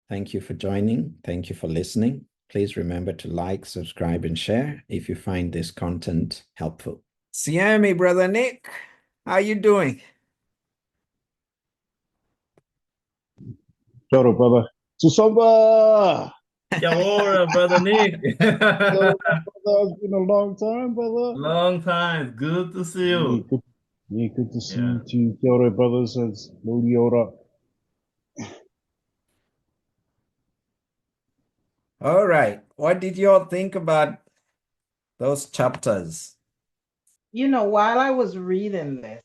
Thank you for joining. Thank you for listening. Please remember to like, subscribe, and share if you find this content helpful. Siami, Brother Nick, how you doing? Kia ora, brother. Susamba! Kia ora, brother Nick. Kia ora, brother. It's been a long time, brother. Long time. Good to see Yeah, you. good to see Yeah. you too. Kia ora, brothers. It's Lodi ora. All right. What did you all think about those chapters? While I was reading this,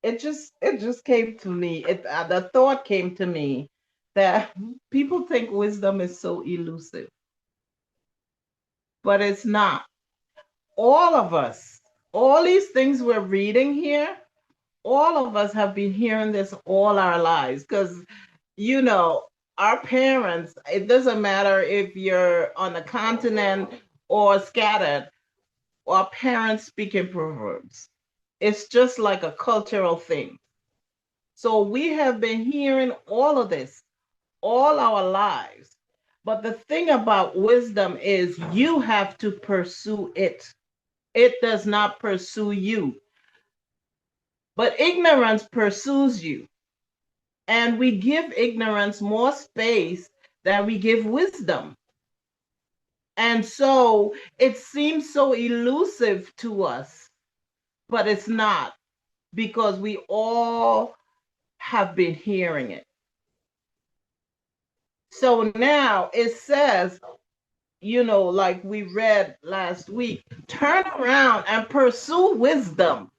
it just came to me. The thought came to me that people think wisdom is so elusive, but it's not. All of us, all these things we're reading here, all of us have been hearing this all our lives because our parents, it doesn't matter if you're on a continent or scattered, our parents speak in proverbs. It's just like a cultural thing. So we have been hearing all of this all our lives. But the thing about wisdom is you have to pursue it. It does not pursue you. But ignorance pursues you. And we give ignorance more space than we give wisdom. And so it seems so elusive to us, but it's not, because we all have been hearing it. So now it says, like we read last week, turn around and pursue wisdom,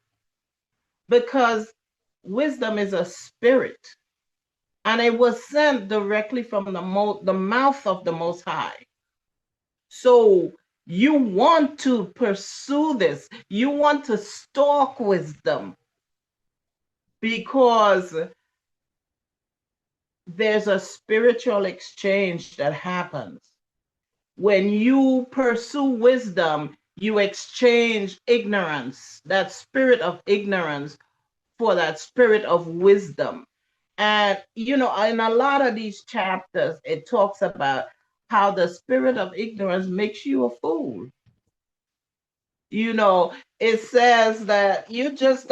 because wisdom is a spirit and it was sent directly from the mouth of the Most High. So you want to pursue this, you want to stalk wisdom, because there's a spiritual exchange that happens. When you pursue wisdom, you exchange ignorance, that spirit of ignorance, for that spirit of wisdom. And, in a lot of these chapters, it talks about how the spirit of ignorance makes you a fool. It says that you just,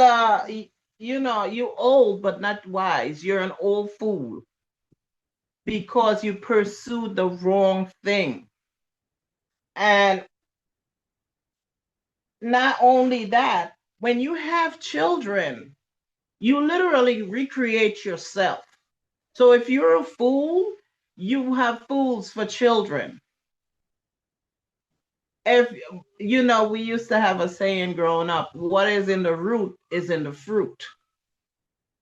you old but not wise. You're an old fool because you pursued the wrong thing. And not only that, when you have children, you literally recreate yourself. So if you're a fool, you have fools for children. If we used to have a saying growing up, what is in the root is in the fruit.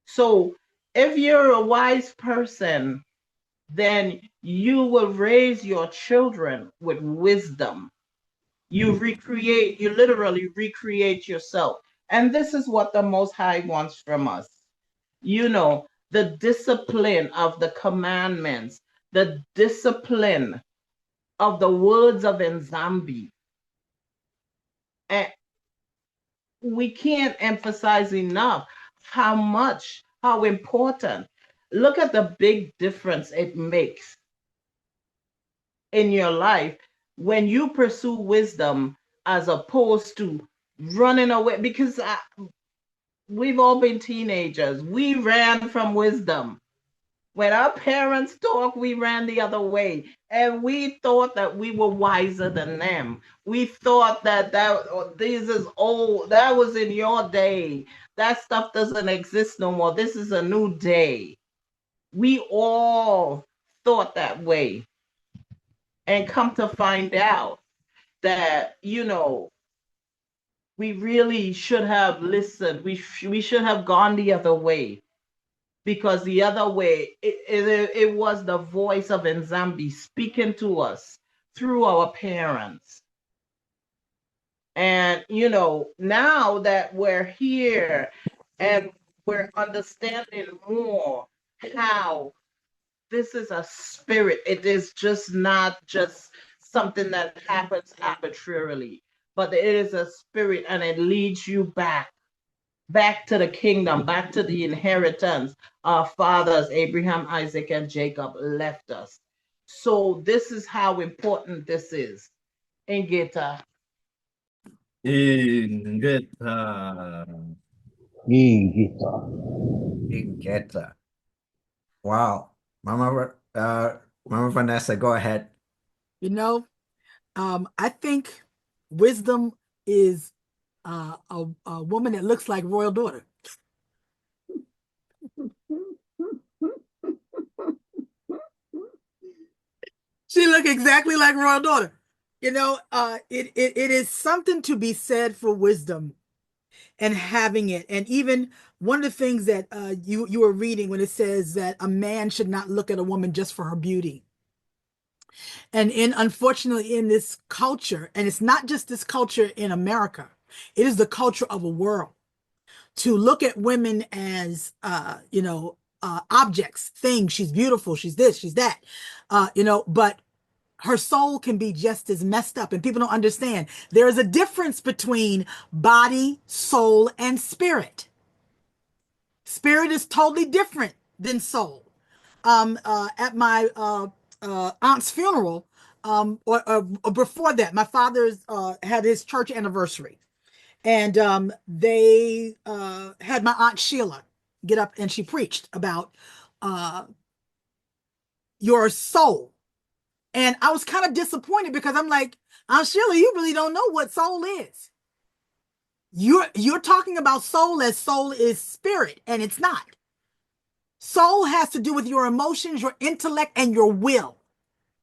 So if you're a wise person, then you will raise your children with wisdom. You literally recreate yourself. And this is what the Most High wants from us. The discipline of the commandments, the discipline of the words of Nzambi. And we can't emphasize enough how important. Look at the big difference it makes in your life when you pursue wisdom as opposed to running away, because we've all been teenagers. We ran from wisdom. When our parents talked, we ran the other way. And we thought that we were wiser than them. We thought that this is old. That was in your day. That stuff doesn't exist no more. This is a new day. We all thought that way. And come to find out that, we really should have listened. We should have gone the other way, because the other way, it was the voice of Nzambi speaking to us through our parents. And, now that we're here and we're understanding more how this is a spirit, it is just not just something that happens arbitrarily, but it is a spirit and it leads you back back to the kingdom, back to the inheritance our fathers, Abraham, Isaac, and Jacob, left us. So this is how important this is. Ingeta. Ingeta. Ingeta. Wow. Mama Vanessa, go ahead. You know, I think wisdom is a woman that looks like royal daughter. She look exactly like royal daughter. You know, it is something to be said for wisdom and having it. And even one of the things that you were reading when it says that a man should not look at a woman just for her beauty. And unfortunately in this culture, and it's not just this culture in America, it is the culture of a world, to look at women as objects, things. She's beautiful, she's this, she's that, but her soul can be just as messed up, and people don't understand. There is a difference between body, soul, and spirit. Spirit is totally different than soul. At my aunt's funeral, or before that, my father's had his church anniversary, and they had my aunt Sheila get up, and she preached about your soul. And I was kind of disappointed because I'm like, Aunt Sheila, you really don't know what soul is. You're talking about soul as soul is spirit, and it's not. Soul has to do with your emotions, your intellect, and your will.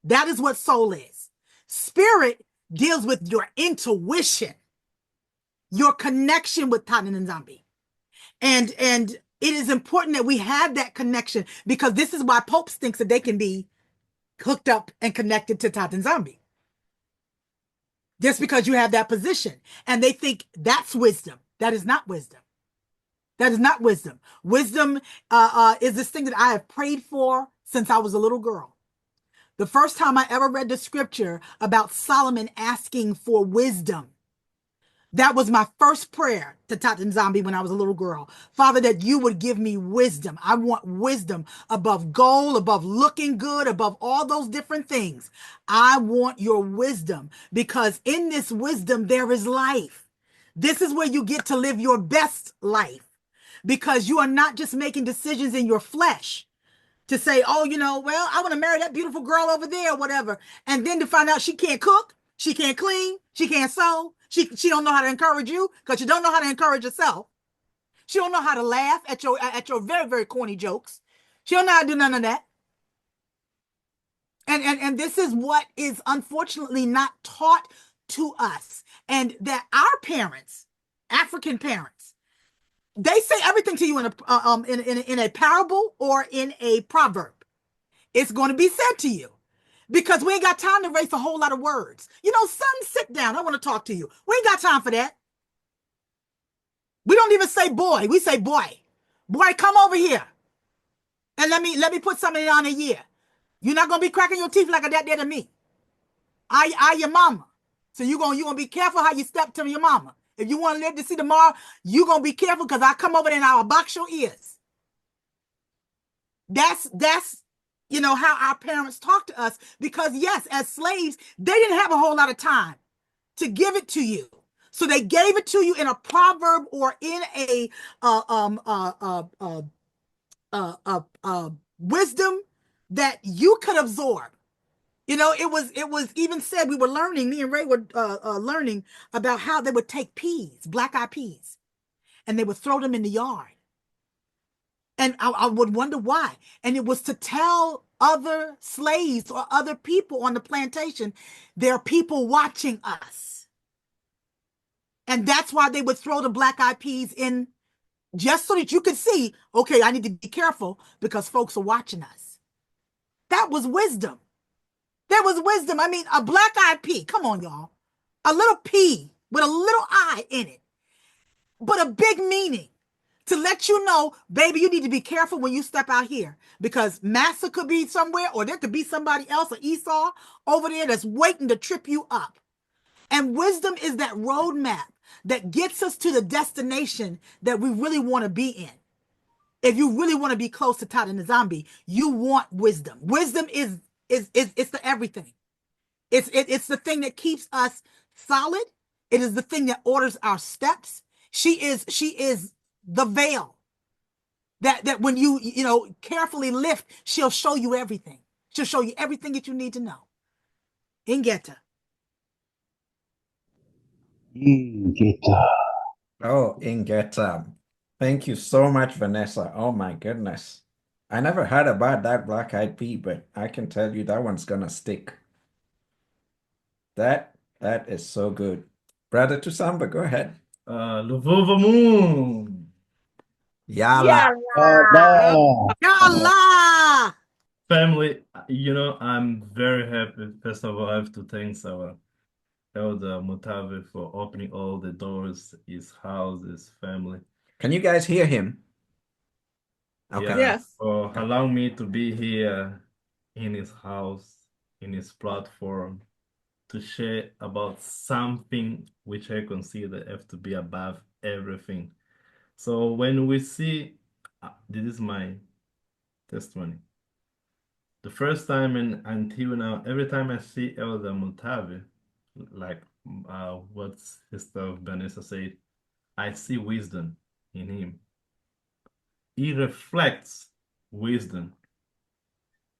That is what soul is. Spirit deals with your intuition, your connection with Tatanzambi. And it is important that we have that connection, because this is why Popes thinks that they can be hooked up and connected to Tatanzambi. Just because you have that position. And they think that's wisdom. That is not wisdom. That is not wisdom. Wisdom is this thing that I have prayed for since I was a little girl. The first time I ever read the scripture about Solomon asking for wisdom, that was my first prayer to Tatanzambi when I was a little girl. Father, that you would give me wisdom. I want wisdom above gold, above looking good, above all those different things. I want your wisdom, because in this wisdom, there is life. This is where you get to live your best life, because you are not just making decisions in your flesh to say, oh, well, I want to marry that beautiful girl over there or whatever. And then to find out she can't cook, she can't clean, she can't sew. She don't know how to encourage you, because you don't know how to encourage yourself. She don't know how to laugh at your very, very corny jokes. She don't know how to do none of that. And this is what is unfortunately not taught to us. And that our parents, African parents, they say everything to you in a parable or in a proverb. It's going to be said to you, because we ain't got time to raise a whole lot of words. Son, sit down. I want to talk to you. We ain't got time for that. We don't even say boy. We say boy. Boy, come over here. And let me put something on a year. You're not going to be cracking your teeth like that there to me. I your mama. So you're going to be careful how you step to your mama. If you want to live to see tomorrow, you're going to be careful, because I come over there and I'll box your ears. That's how our parents talk to us, because yes, as slaves, they didn't have a whole lot of time to give it to you. So they gave it to you in a proverb or in a wisdom that you could absorb. It was even said, we were learning, me and Ray were learning about how they would take peas, black-eyed peas, and they would throw them in the yard. And I would wonder why. And it was to tell other slaves or other people on the plantation, there are people watching us. And that's why they would throw the black-eyed peas in, just so that you could see, okay, I need to be careful because folks are watching us. That was wisdom. There was wisdom. I mean, a black-eyed pea, come on, y'all. A little pea with a little eye in it, but a big meaning. To let you know, baby, you need to be careful when you step out here, because Massa could be somewhere, or there could be somebody else, or Esau over there that's waiting to trip you up. And wisdom is that roadmap that gets us to the destination that we really want to be in. If you really want to be close to Tata Nzambi, you want wisdom. Wisdom is it's the everything. It's the thing that keeps us solid. It is the thing that orders our steps. She is the veil that when you carefully lift, she'll show you everything. She'll show you everything that you need to know. Ingeta. Oh, Ingeta. Thank you so much, Vanessa. Oh my goodness. I never heard about that black-eyed pea, but I can tell you that one's gonna stick. That is so good. Brother Tusamba, go ahead. Luvuvamu. Yala. Yalla! Family, I'm very happy. First of all, I have to thank our Elder Mutave for opening all the doors, his house, his family. Can you guys hear him? Okay. Yeah, Yes. for allowing me to be here in his house, in his platform, to share about something which I consider have to be above everything. So when we see, this is my testimony. The first time and until now, every time I see Elder Mutave, like what Sister Vanessa said, I see wisdom in him. He reflects wisdom.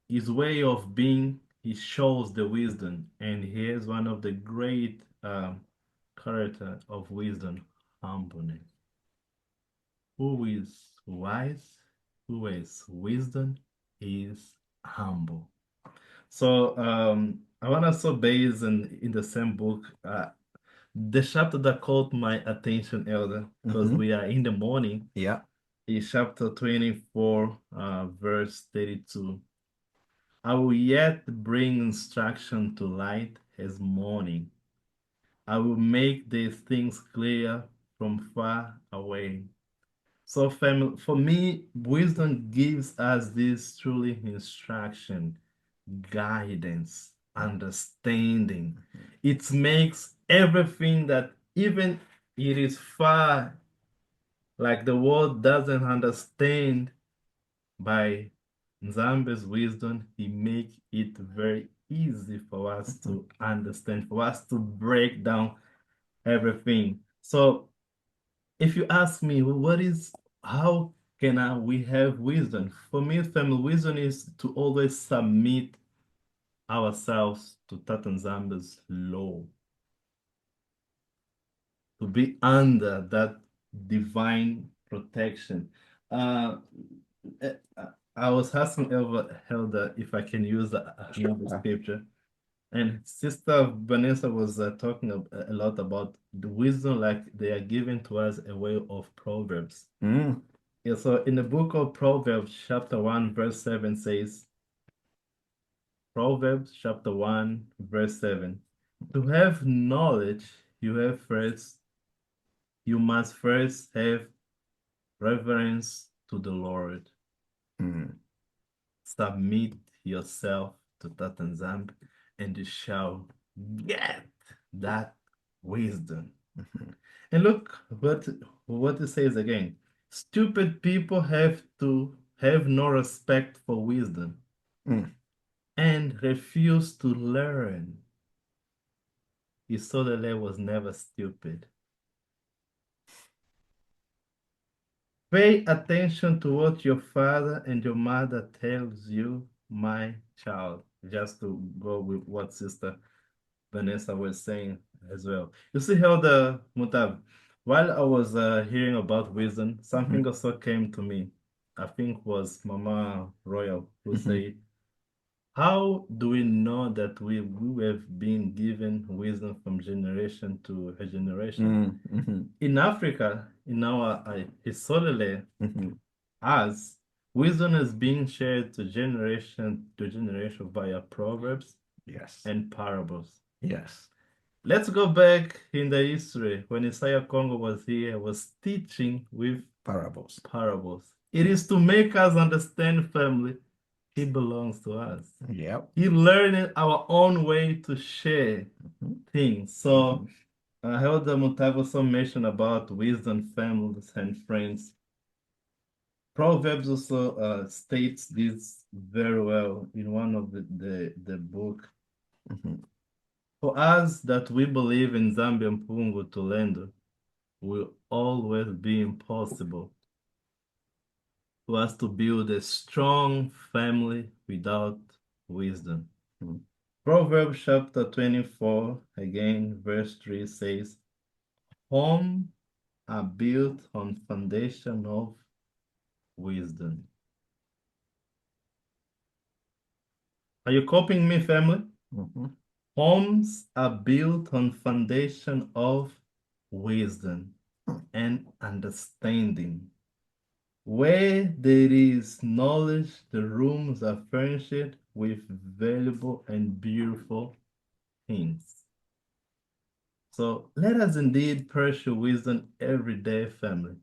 His way of being, he shows the wisdom, and he is one of the great character of wisdom, humbleness. Who is wise, who is wisdom, is humble. So I want to also base in the same book, the chapter that caught my attention, Elder, because we are in the morning. Yeah. Is chapter 24, verse 32. I will yet bring instruction to light as morning. I will make these things clear from far away. So for me, wisdom gives us this truly instruction, guidance, understanding. It makes everything that even it is far, like the world doesn't understand, by Nzambe's wisdom, he make it very easy for us to understand, for us to break down everything. So if you ask me, how can we have wisdom? For me, family wisdom is to always submit ourselves to Tata Nzambe's law, to be under that divine protection. I was asking Elder if I can use another scripture, and Sister Vanessa was talking a lot about the wisdom, like they are given to us a way of Proverbs. Yeah, so in the book of Proverbs, chapter 1, verse 7 says, Proverbs chapter 1, verse 7, to have knowledge, you must first have reverence to the Lord. Submit yourself to Tata Nzambe, and you shall get that wisdom. And look what it says again. Stupid people have no respect for wisdom and refuse to learn. Isolele was never stupid. Pay attention to what your father and your mother tells you, my child. Just to go with what Sister Vanessa was saying as well. You see how the Mutab, while I was hearing about wisdom, something also came to me. I think was Mama Royal who said, how do we know that we have been given wisdom from generation to a generation? In Africa, in our Isolele, as wisdom is being shared to generation via proverbs and parables. Yes. Let's go back in the history when Isaiah Congo was here, was teaching with Parables. It is to make us understand, family, he belongs to us. Yep. He learned our own way to share things. So I heard the Mutab also mention about wisdom, families, and friends. Proverbs also states this very well in one of the book. Mhm. For us that we believe in Zambian Pungu Tulendo, will always be impossible for us to build a strong family without wisdom. Mhm. Proverbs chapter 24, again, verse 3 says, home are built on foundation of wisdom. Are you copying me, family? Mhm. Homes are built on foundation of wisdom and understanding. Where there is knowledge, the rooms are furnished with valuable and beautiful things. So let us indeed pursue wisdom every day, family.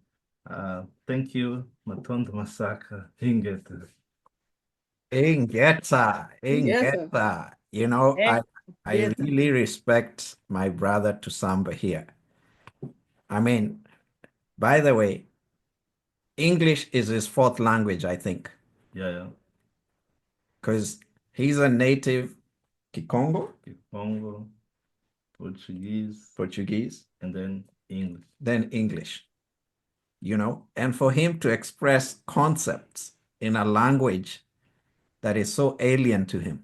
Thank you, Matondo Masaka Ingeta. Ingeta, Yes, sir. Ingeta. You know, I Yes. really respect my brother Tusamba here. I mean, by the way, English is his fourth language, I think, Yeah, because he's a native Kikongo, Congo, Portuguese, and then English. then English, you know, and for him to express concepts in a language that is so alien to him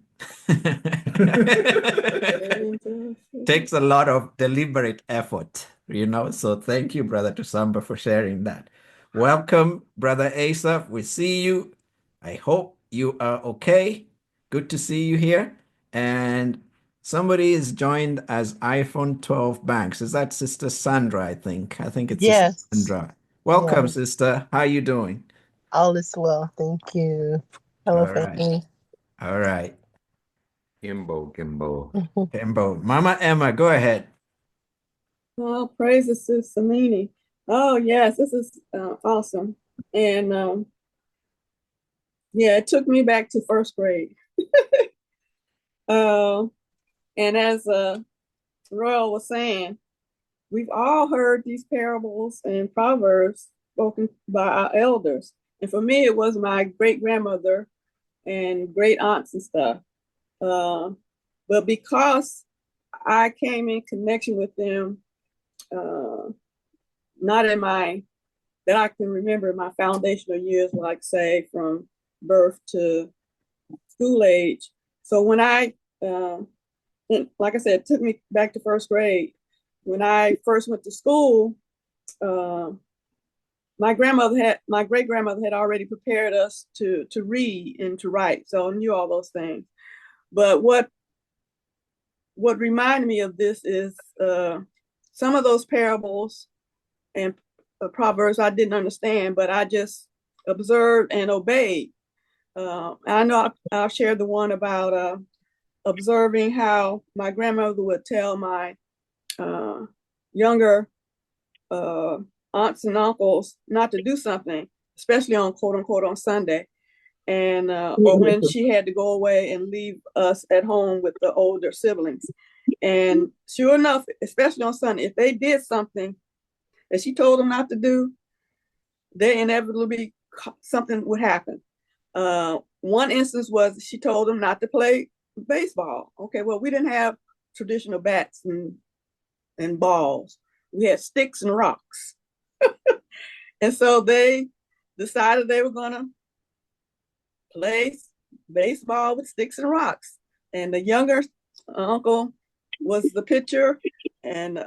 takes a lot of deliberate effort, you know. So thank you, Brother Tusamba, for sharing that. Welcome, Brother Asaph. We see you. I hope you are okay. Good to see you here. And somebody is joined as iPhone 12 Banks. Is that Sister Sandra, I think? I think it's Sister Yes. Sandra. Welcome, Yes. sister. How you doing? All is well. Thank you. Hello, All right. family. All right. Kimbo. Kimbo. Mama Emma, go ahead. Oh, praises to Samini. Oh, yes, this is awesome. And yeah, it took me back to first grade. uh, and as Royal was saying, we've all heard these parables and proverbs spoken by our elders. And for me, it was my great grandmother and great aunts and stuff. But because I came in connection with them, not in my that I can remember my foundational years, like say from birth to school age. So when like I said, it took me back to first grade. When I first went to school, my great grandmother had already prepared us to read and to write, so I knew all those things. But what reminded me of this is some of those parables and proverbs I didn't understand, but I just observed and obeyed. I know I'll share the one about observing how my grandmother would tell my younger aunts and uncles not to do something, especially on quote unquote on Sunday, and or when she had to go away and leave us at home with the older siblings. And sure enough, especially on Sunday, if they did something that she told them not to do, they inevitably something would happen. One instance was she told them not to play baseball. Okay, well, we didn't have traditional bats and balls. We had sticks and rocks. And so they decided they were going to play baseball with sticks and rocks. And the younger uncle was the pitcher, and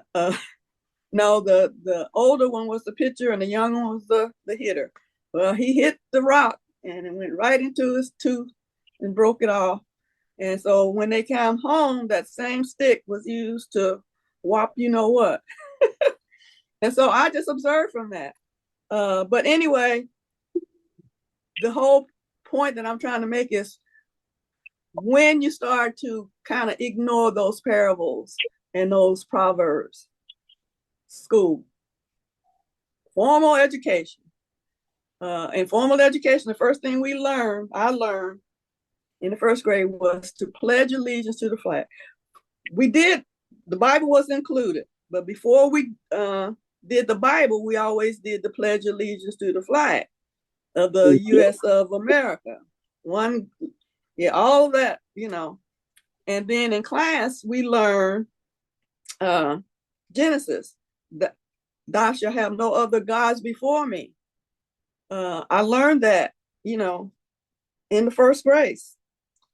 no, the older one was the pitcher, and the young one was the hitter. Well, he hit the rock, and it went right into his tooth and broke it off. And so when they came home, that same stick was used to whop you know what. And so I just observed from that. But anyway, the whole point that I'm trying to make is when you start to kind of ignore those parables and those proverbs, school, formal education. In formal education, the first thing I learned in the first grade was to pledge allegiance to the flag. We did, the Bible was included, But before we did the Bible, we always did the Pledge of Allegiance to the flag of the U.S. of America. All that, And then in class, we learned Genesis, that thou shalt have no other gods before me. I learned that, in the first grade.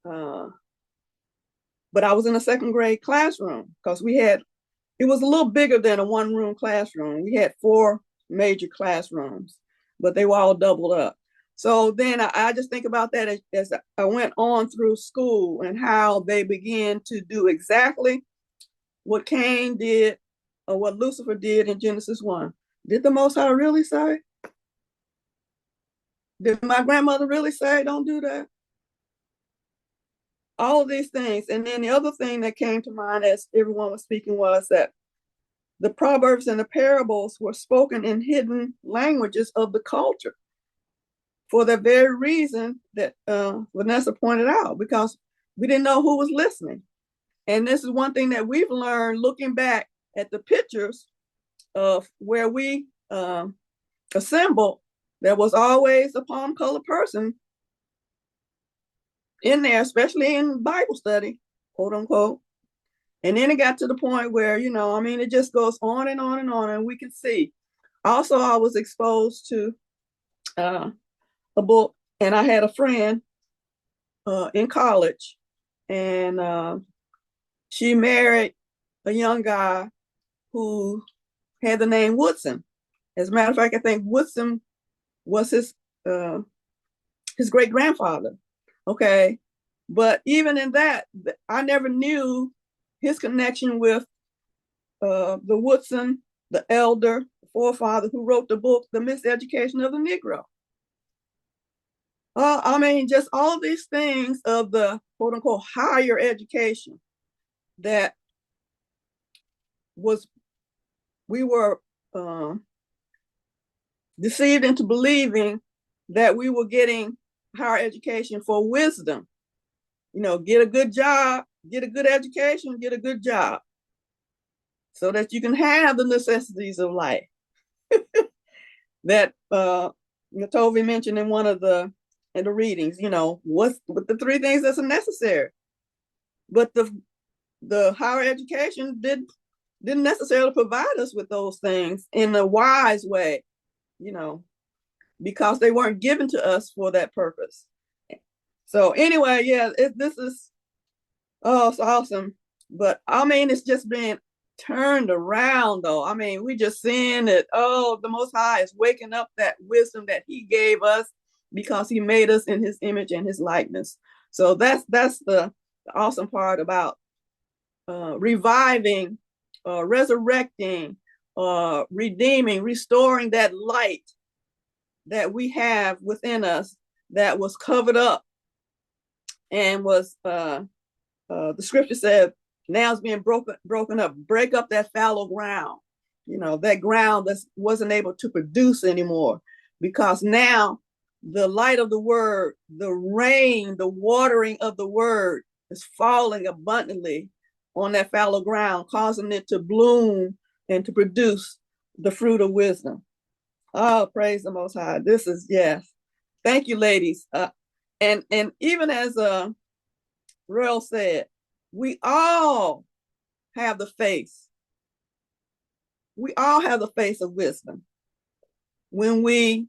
But I was in a second grade classroom because it was a little bigger than a one-room classroom. We had 4 major classrooms, but they were all doubled up. So then I just think about that as I went on through school and how they began to do exactly what Cain did or what Lucifer did in Genesis 1. Did the Most High really say? Did my grandmother really say, don't do that? All of these things. And then the other thing that came to mind as everyone was speaking was that the proverbs and the parables were spoken in hidden languages of the culture for the very reason that Vanessa pointed out, because we didn't know who was listening. And this is one thing that we've learned looking back at the pictures of where we assembled. There was always a palm colored person in there, especially in Bible study, quote unquote. And then it got to the point where, it just goes on and on and on, and we can see. Also, I was exposed to a book, and I had a friend in college, and she married a young guy who had the name Woodson. As a matter of fact, I think Woodson was his great grandfather. Okay. But even in that, I never knew his connection with the Woodson, the elder, forefather who wrote the book, The Miseducation of the Negro. Just all these things of the quote unquote higher education that we were deceived into believing that we were getting higher education for wisdom. Get a good job, get a good education, get a good job, so that you can have the necessities of life. That Natovi mentioned in one of the readings, what's the 3 things that's necessary. But the higher education didn't necessarily provide us with those things in a wise way, because they weren't given to us for that purpose. So anyway, this is it's awesome. But it's just been turned around though. We just seeing that, the Most High is waking up that wisdom that he gave us because he made us in his image and his likeness. So that's the awesome part about reviving, resurrecting, redeeming, restoring that light that we have within us that was covered up and was the scripture said now it's being broken up. Break up that fallow ground, that ground that wasn't able to produce anymore, because now the light of the word, the rain, the watering of the word is falling abundantly on that fallow ground, causing it to bloom and to produce the fruit of wisdom. Oh, praise the Most High. This is, yes. Thank you, ladies. And even as Royal said, we all have the face. We all have the face of wisdom. When we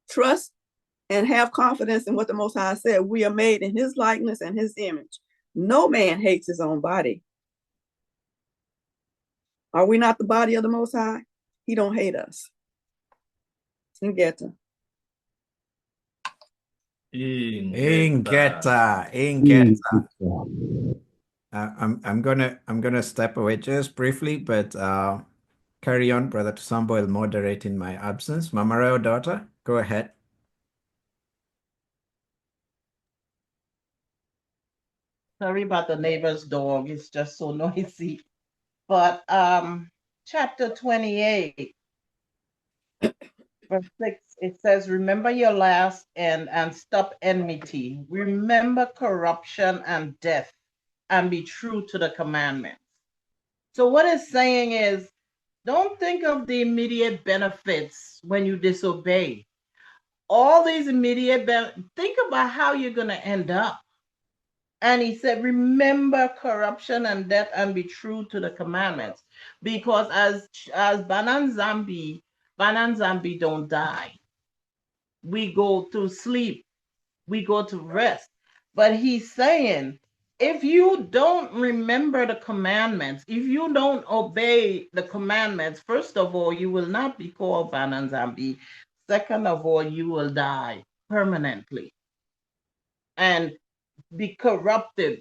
trust and have confidence in what the Most High said, we are made in his likeness and his image. No man hates his own body. Are we not the body of the Most High? He don't hate us. Ingeta. I'm gonna step away just briefly, but carry on, Brother Tusambo will moderate in my absence. Mama Royal daughter, go ahead. Sorry about the neighbor's dog. It's just so noisy. But chapter 28, verse 6, it says, remember your last end and stop enmity. Remember corruption and death and be true to the commandments. So what it's saying is, don't think of the immediate benefits when you disobey. All these immediate benefits, think about how you're going to end up. And he said, remember corruption and death and be true to the commandments. Because as Banan Zambi don't die. We go to sleep. We go to rest. But he's saying, if you don't remember the commandments, if you don't obey the commandments, first of all, you will not be called Banan Zambi. Second of all, you will die permanently and be corrupted.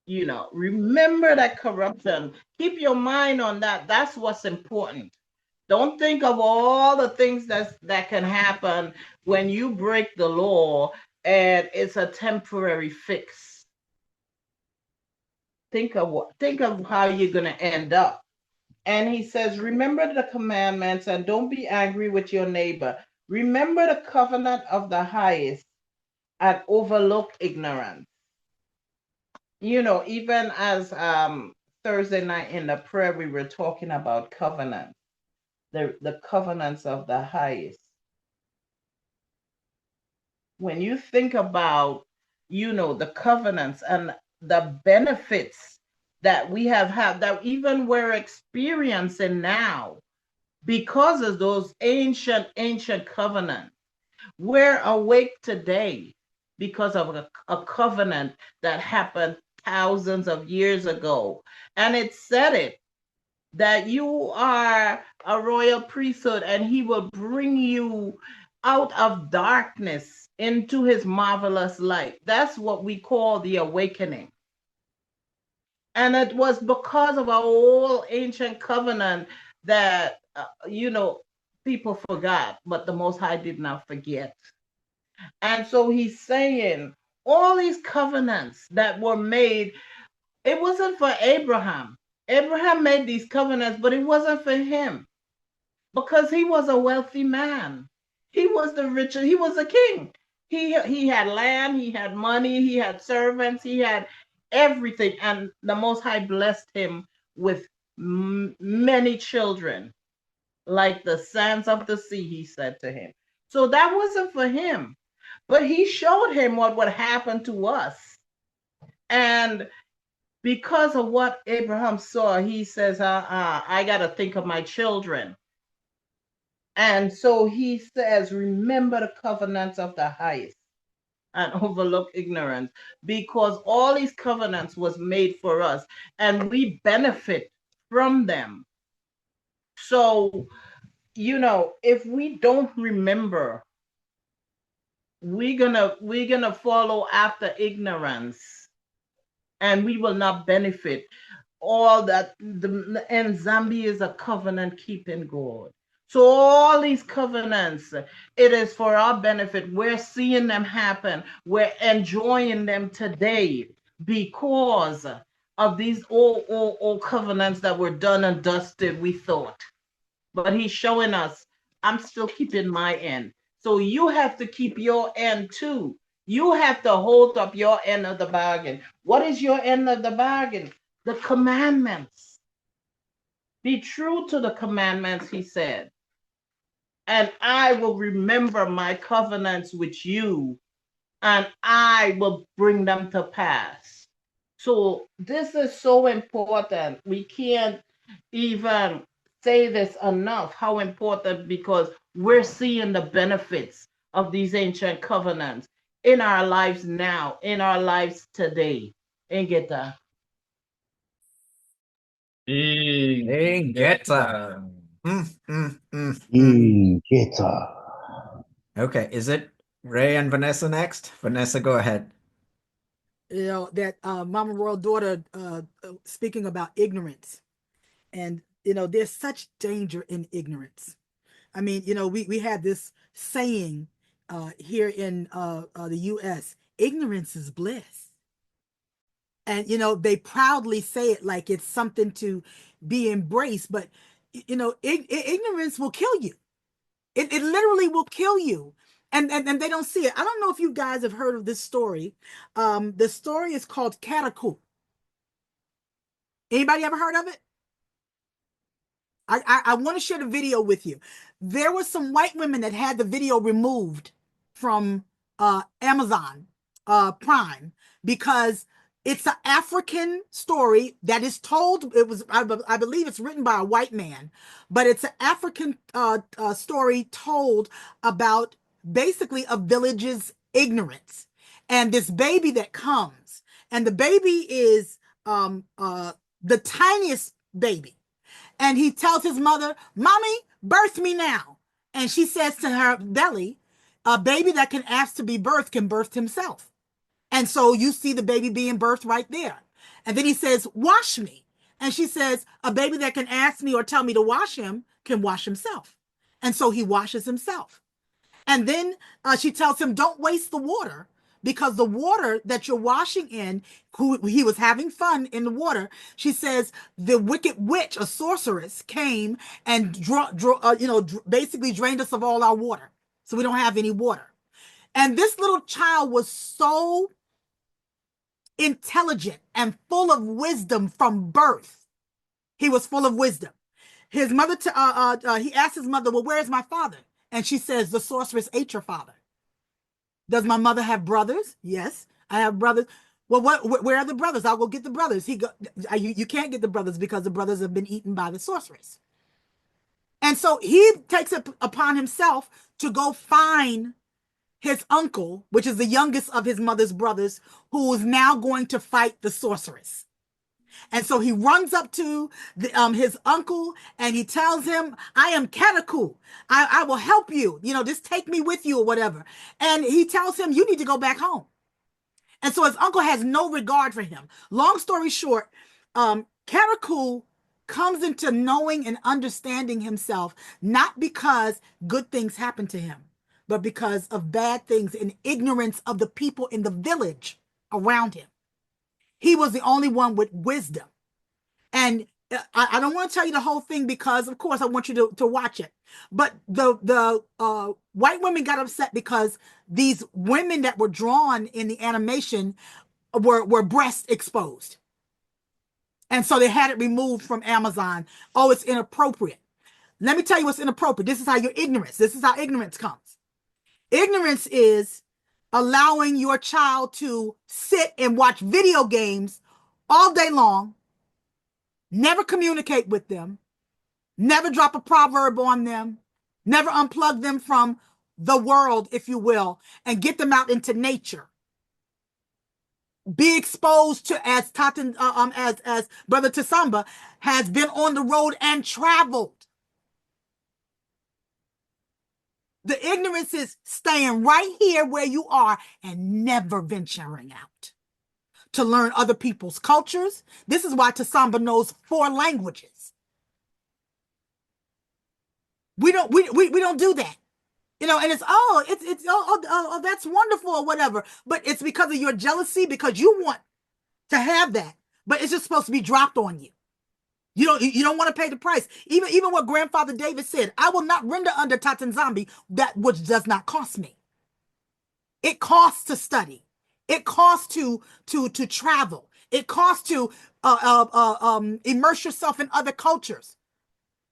You know, remember that corruption. Keep your mind on that. That's what's important. Don't think of all the things that can happen when you break the law and it's a temporary fix. Think of how you're going to end up. And he says, remember the commandments and don't be angry with your neighbor. Remember the covenant of the highest and overlook ignorance. You know, even as Thursday night in the prayer, we were talking about covenant, the covenants of the highest. When you think about, you know, the covenants and the benefits that we have had, that even we're experiencing now because of those ancient covenants, we're awake today because of a covenant that happened thousands of years ago. And it said it, that you are a royal priesthood and he will bring you out of darkness into his marvelous light. That's what we call the awakening. And it was because of our old ancient covenant that, you know, people forgot, but the Most High did not forget. And so he's saying all these covenants that were made, it wasn't for Abraham. Abraham made these covenants, but it wasn't for him because he was a wealthy man. He was the richest, he was a king. He had land, he had money, he had servants, he had everything. And the Most High blessed him with many children, like the sands of the sea, he said to him. So that wasn't for him, but he showed him what would happen to us. And because of what Abraham saw, he says, I got to think of my children. And so he says, remember the covenants of the highest and overlook ignorance, because all these covenants was made for us and we benefit from them. So, you know, if we don't remember, we're gonna follow after ignorance and we will not benefit all that. And Zambia is a covenant keeping God. So all these covenants, it is for our benefit. We're seeing them happen. We're enjoying them today because of these old covenants that were done and dusted, we thought. But he's showing us, I'm still keeping my end. So you have to keep your end too. You have to hold up your end of the bargain. What is your end of the bargain? The commandments. Be true to the commandments, he said. And I will remember my covenants with you, and I will bring them to pass. So this is so important. We can't even say this enough, how important, because we're seeing the benefits of these ancient covenants in our lives now, in our lives today. And get that. Get that. Get up. Okay, is it Ray and Vanessa next? Vanessa, go ahead. You know, that Mama Royal daughter speaking about ignorance. And, you know, there's such danger in ignorance. I mean, you know, we had this saying here in the U.S., ignorance is bliss. And, you know, they proudly say it like it's something to be embraced. But, you know, ignorance will kill you. It literally will kill you. And they don't see it. I don't know if you guys have heard of this story. The story is called Catacook. Anybody ever heard of it? I want to share the video with you. There were some white women that had the video removed from Amazon Prime because it's an African story that is told. It was, I believe, it's written by a white man, but it's an African story told about basically a village's ignorance, and this baby that comes, and the baby is the tiniest baby. And he tells his mother, "Mommy, birth me now." And she says to her belly, "A baby that can ask to be birthed can birth himself." And so you see the baby being birthed right there. And then he says, "Wash me." And she says, "A baby that can ask me or tell me to wash him can wash himself." And so he washes himself. And then she tells him, "Don't waste the water, because the water that you're washing in," he was having fun in the water. She says, "The wicked witch, a sorceress, came and basically drained us of all our water. So we don't have any water." And this little child was so intelligent and full of wisdom from birth. He was full of wisdom. His mother, he asked his mother, "Well, where is my father?" And she says, "The sorceress ate your father." "Does my mother have brothers?" "Yes, I have brothers." "Well, where are the brothers? I'll go get the brothers." You can't get the brothers because the brothers have been eaten by the sorceress. And so he takes it upon himself to go find his uncle, which is the youngest of his mother's brothers, who is now going to fight the sorceress. And so he runs up to his uncle and he tells him, "I am Kataku. I will help you. Just take me with you," or whatever. And he tells him, "You need to go back home." And so his uncle has no regard for him. Long story short, Kataku comes into knowing and understanding himself, not because good things happen to him, but because of bad things and ignorance of the people in the village around him. He was the only one with wisdom. And I don't want to tell you the whole thing because, of course, I want you to watch it. But the white women got upset because these women that were drawn in the animation were breast exposed. And so they had it removed from Amazon. "Oh, it's inappropriate." Let me tell you what's inappropriate. This is how ignorance comes. Ignorance is allowing your child to sit and watch video games all day long, never communicate with them, never drop a proverb on them, never unplug them from the world, if you will, and get them out into nature. Be exposed to, as Brother Tasamba has been on the road and traveled. The ignorance is staying right here where you are and never venturing out to learn other people's cultures. This is why Tasamba knows 4 languages. We don't do that. And it's that's wonderful or whatever, but it's because of your jealousy, because you want to have that, but it's just supposed to be dropped on you. You don't want to pay the price. Even what Grandfather David said, "I will not render under Tatanzambi that which does not cost me." It costs to study. It costs to travel. It costs to immerse yourself in other cultures.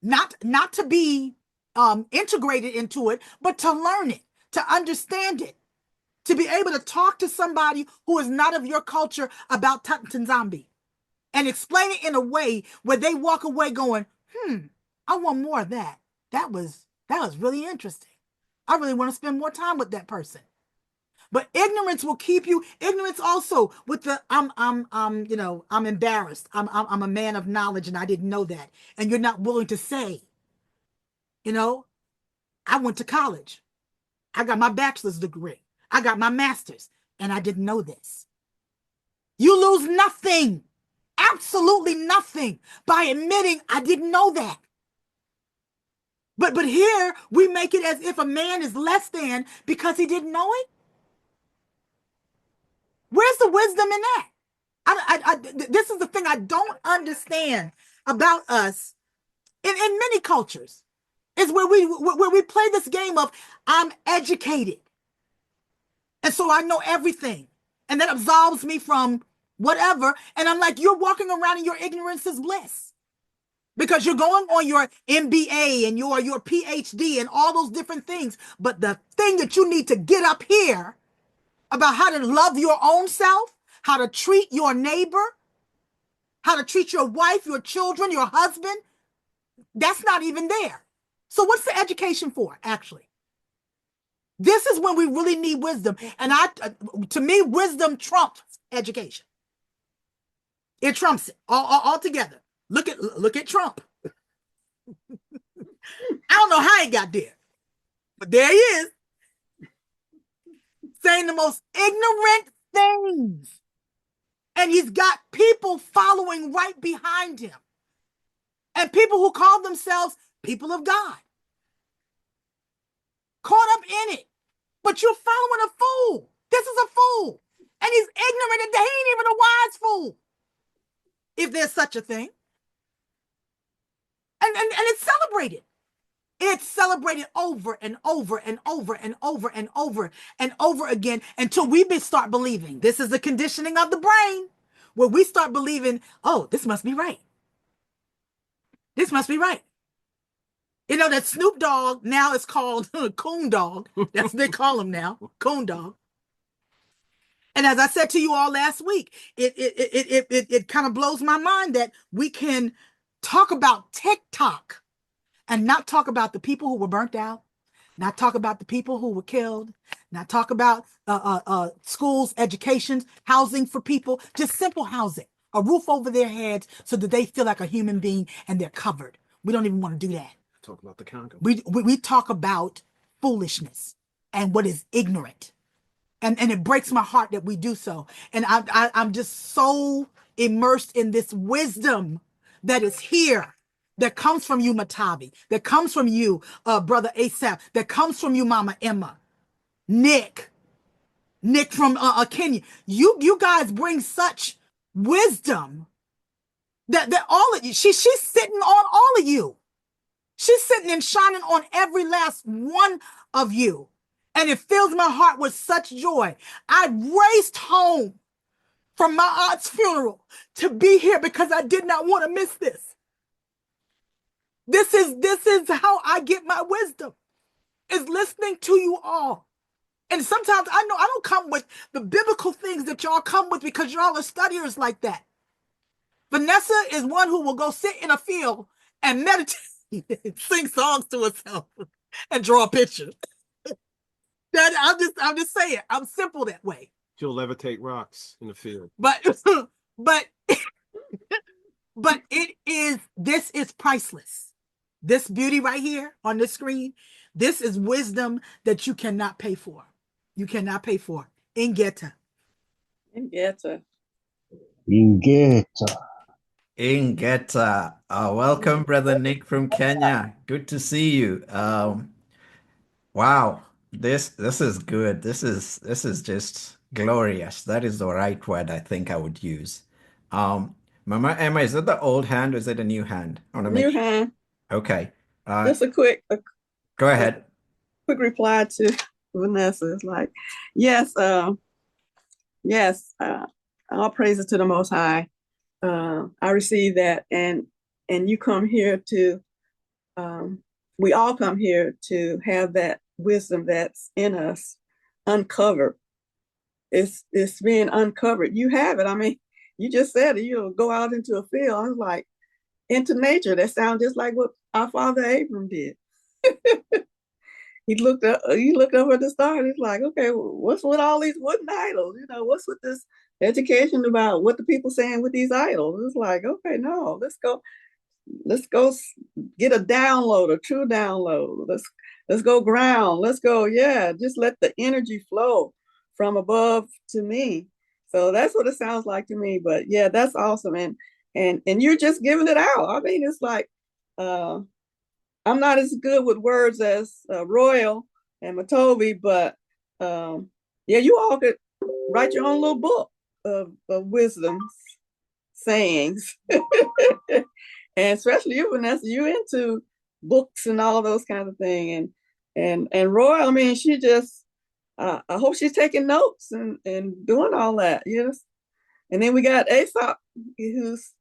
Not to be integrated into it, but to learn it, to understand it, to be able to talk to somebody who is not of your culture about Tanzambi and explain it in a way where they walk away going, I want more of that. That was really interesting. I really want to spend more time with that person. But ignorance will keep you. Ignorance also with the I'm embarrassed. I'm a man of knowledge and I didn't know that. And you're not willing to say, I went to college. I got my bachelor's degree. I got my master's and I didn't know this. You lose nothing, absolutely nothing, by admitting I didn't know that. But here we make it as if a man is less than because he didn't know it. Where's the wisdom in that? This is the thing I don't understand about us in many cultures, is where we play this game of I'm educated. And so I know everything. And that absolves me from whatever. And I'm like, you're walking around in your ignorance is bliss. because you're going on your MBA and your PhD and all those different things. But the thing that you need to get up here about how to love your own self, how to treat your neighbor, how to treat your wife, your children, your husband, that's not even there. So what's the education for, actually? This is when we really need wisdom. And to me, wisdom trumps education. It trumps it all together. Look at Trump. I don't know how he got there, but there he is, saying the most ignorant things. And he's got people following right behind him. And people who call themselves people of God. Caught up in it. But you're following a fool. This is a fool. And he's ignorant, and he ain't even a wise fool, if there's such a thing. And it's celebrated. It's celebrated over and over and over and over and over and over again until we start believing. This is the conditioning of the brain, where we start believing, oh, this must be right. This must be right. You know, that Snoop Dogg now is called Coon Dog. That's what they call him now, Coon Dog. And as I said to you all last week, it kind of blows my mind that we can talk about TikTok and not talk about the people who were burnt out, not talk about the people who were killed, not talk about schools, education, housing for people, just simple housing, a roof over their heads so that they feel like a human being and they're covered. We don't even want to do that. Talk about the Congo. We talk about foolishness and what is ignorant. And it breaks my heart that we do so. And I'm just so immersed in this wisdom that is here, that comes from you, Matavi, that comes from you, Brother Asaph, that comes from you, Mama Emma, Nick from Kenya. You guys bring such wisdom that all of you, she's sitting on all of you. She's sitting and shining on every last one of you. And it fills my heart with such joy. I raced home from my aunt's funeral to be here because I did not want to miss this. This is how I get my wisdom, is listening to you all. And sometimes I know I don't come with the biblical things that y'all come with because y'all are studiers like that. Vanessa is one who will go sit in a field and meditate, sing songs to herself, and draw a picture. I'm just saying, I'm simple that way. She'll levitate rocks in the field. But this is priceless. This beauty right here on this screen, this is wisdom that you cannot pay for. You cannot pay for. Ingeta. Welcome, Brother Nick from Kenya. Good to see you. Wow, this is good. This is just glorious. That is the right word I think I would use. Mama Emma, is it the old hand or is it a new hand? I want to New hand. Okay. Just a quick Go ahead. Quick reply to Vanessa. It's like, yes, all praises to the Most High. I receive that, and you come here to, we all come here to have that wisdom that's in us uncovered. It's being uncovered. You have it. I mean, you just said it. You'll go out into a field. I was like, into nature. That sounds just like what our father Abram did. He looked up at the stars. He's like, okay, what's with all these wooden idols? You know, what's with this education about what the people saying with these idols? It's like, okay, no, let's go get a download, a true download. Let's go ground. Let's go, just let the energy flow from above to me. So that's what it sounds like to me. But yeah, that's awesome. And you're just giving it out. I mean, it's like, I'm not as good with words as Royal and Matovi, but you all could write your own little book of wisdom sayings. And especially you, Vanessa, you into books and all those kind of things. And Royal, I mean, she just, I hope she's taking notes and doing all that, yes. And then we got Aesop, who's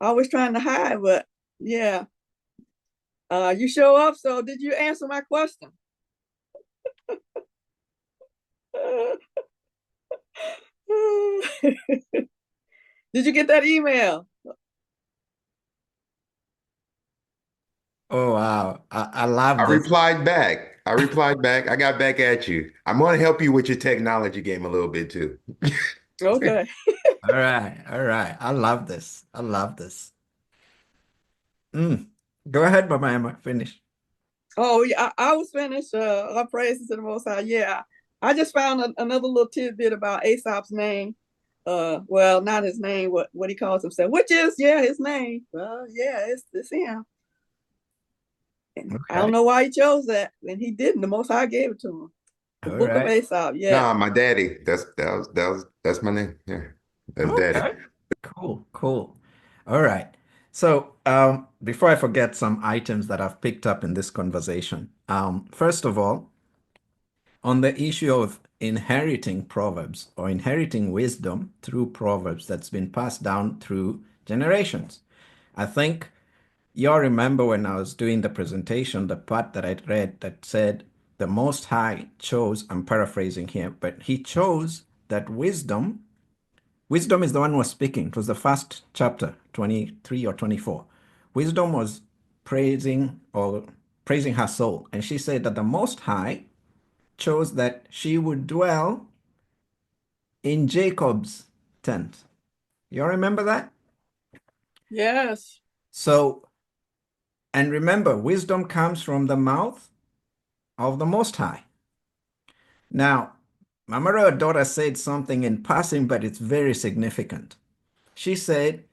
always trying to hide, but Yeah. You show up. So did you answer my question? Did you get that email? Oh, wow. I love I this. replied back. I replied back. I got back at you. I'm going to help you with your technology game a little bit too. Okay. All right. All right. I love this. I love this. Go ahead, Mama Emma. Finish. Oh, yeah, I was finished. Our praises to the Most High. Yeah, I just found another little tidbit about Aesop's name. Well, not his name, what he calls himself, which is, yeah, his name. Well, yeah, it's him. And I don't Okay. know why he chose that, and he didn't. The Most High gave it to him. The All Book of right. Aesop. Yeah. Nah, my daddy. That's my name. Yeah. That's daddy. Okay. Cool. Cool. All right. So, before I forget some items that I've picked up in this conversation, first of all, on the issue of inheriting proverbs or inheriting wisdom through proverbs that's been passed down through generations. I think you'll remember when I was doing the presentation, the part that I read that said the Most High chose, I'm paraphrasing here, but he chose that wisdom is the one who was speaking. It was the first chapter, 23 or 24. Wisdom was praising her soul. And she said that the Most High chose that she would dwell in Jacob's tent. You all remember that? Yes. So, and remember, wisdom comes from the mouth of the Most High. Now, Mama daughter said something in passing, but it's very significant. She said,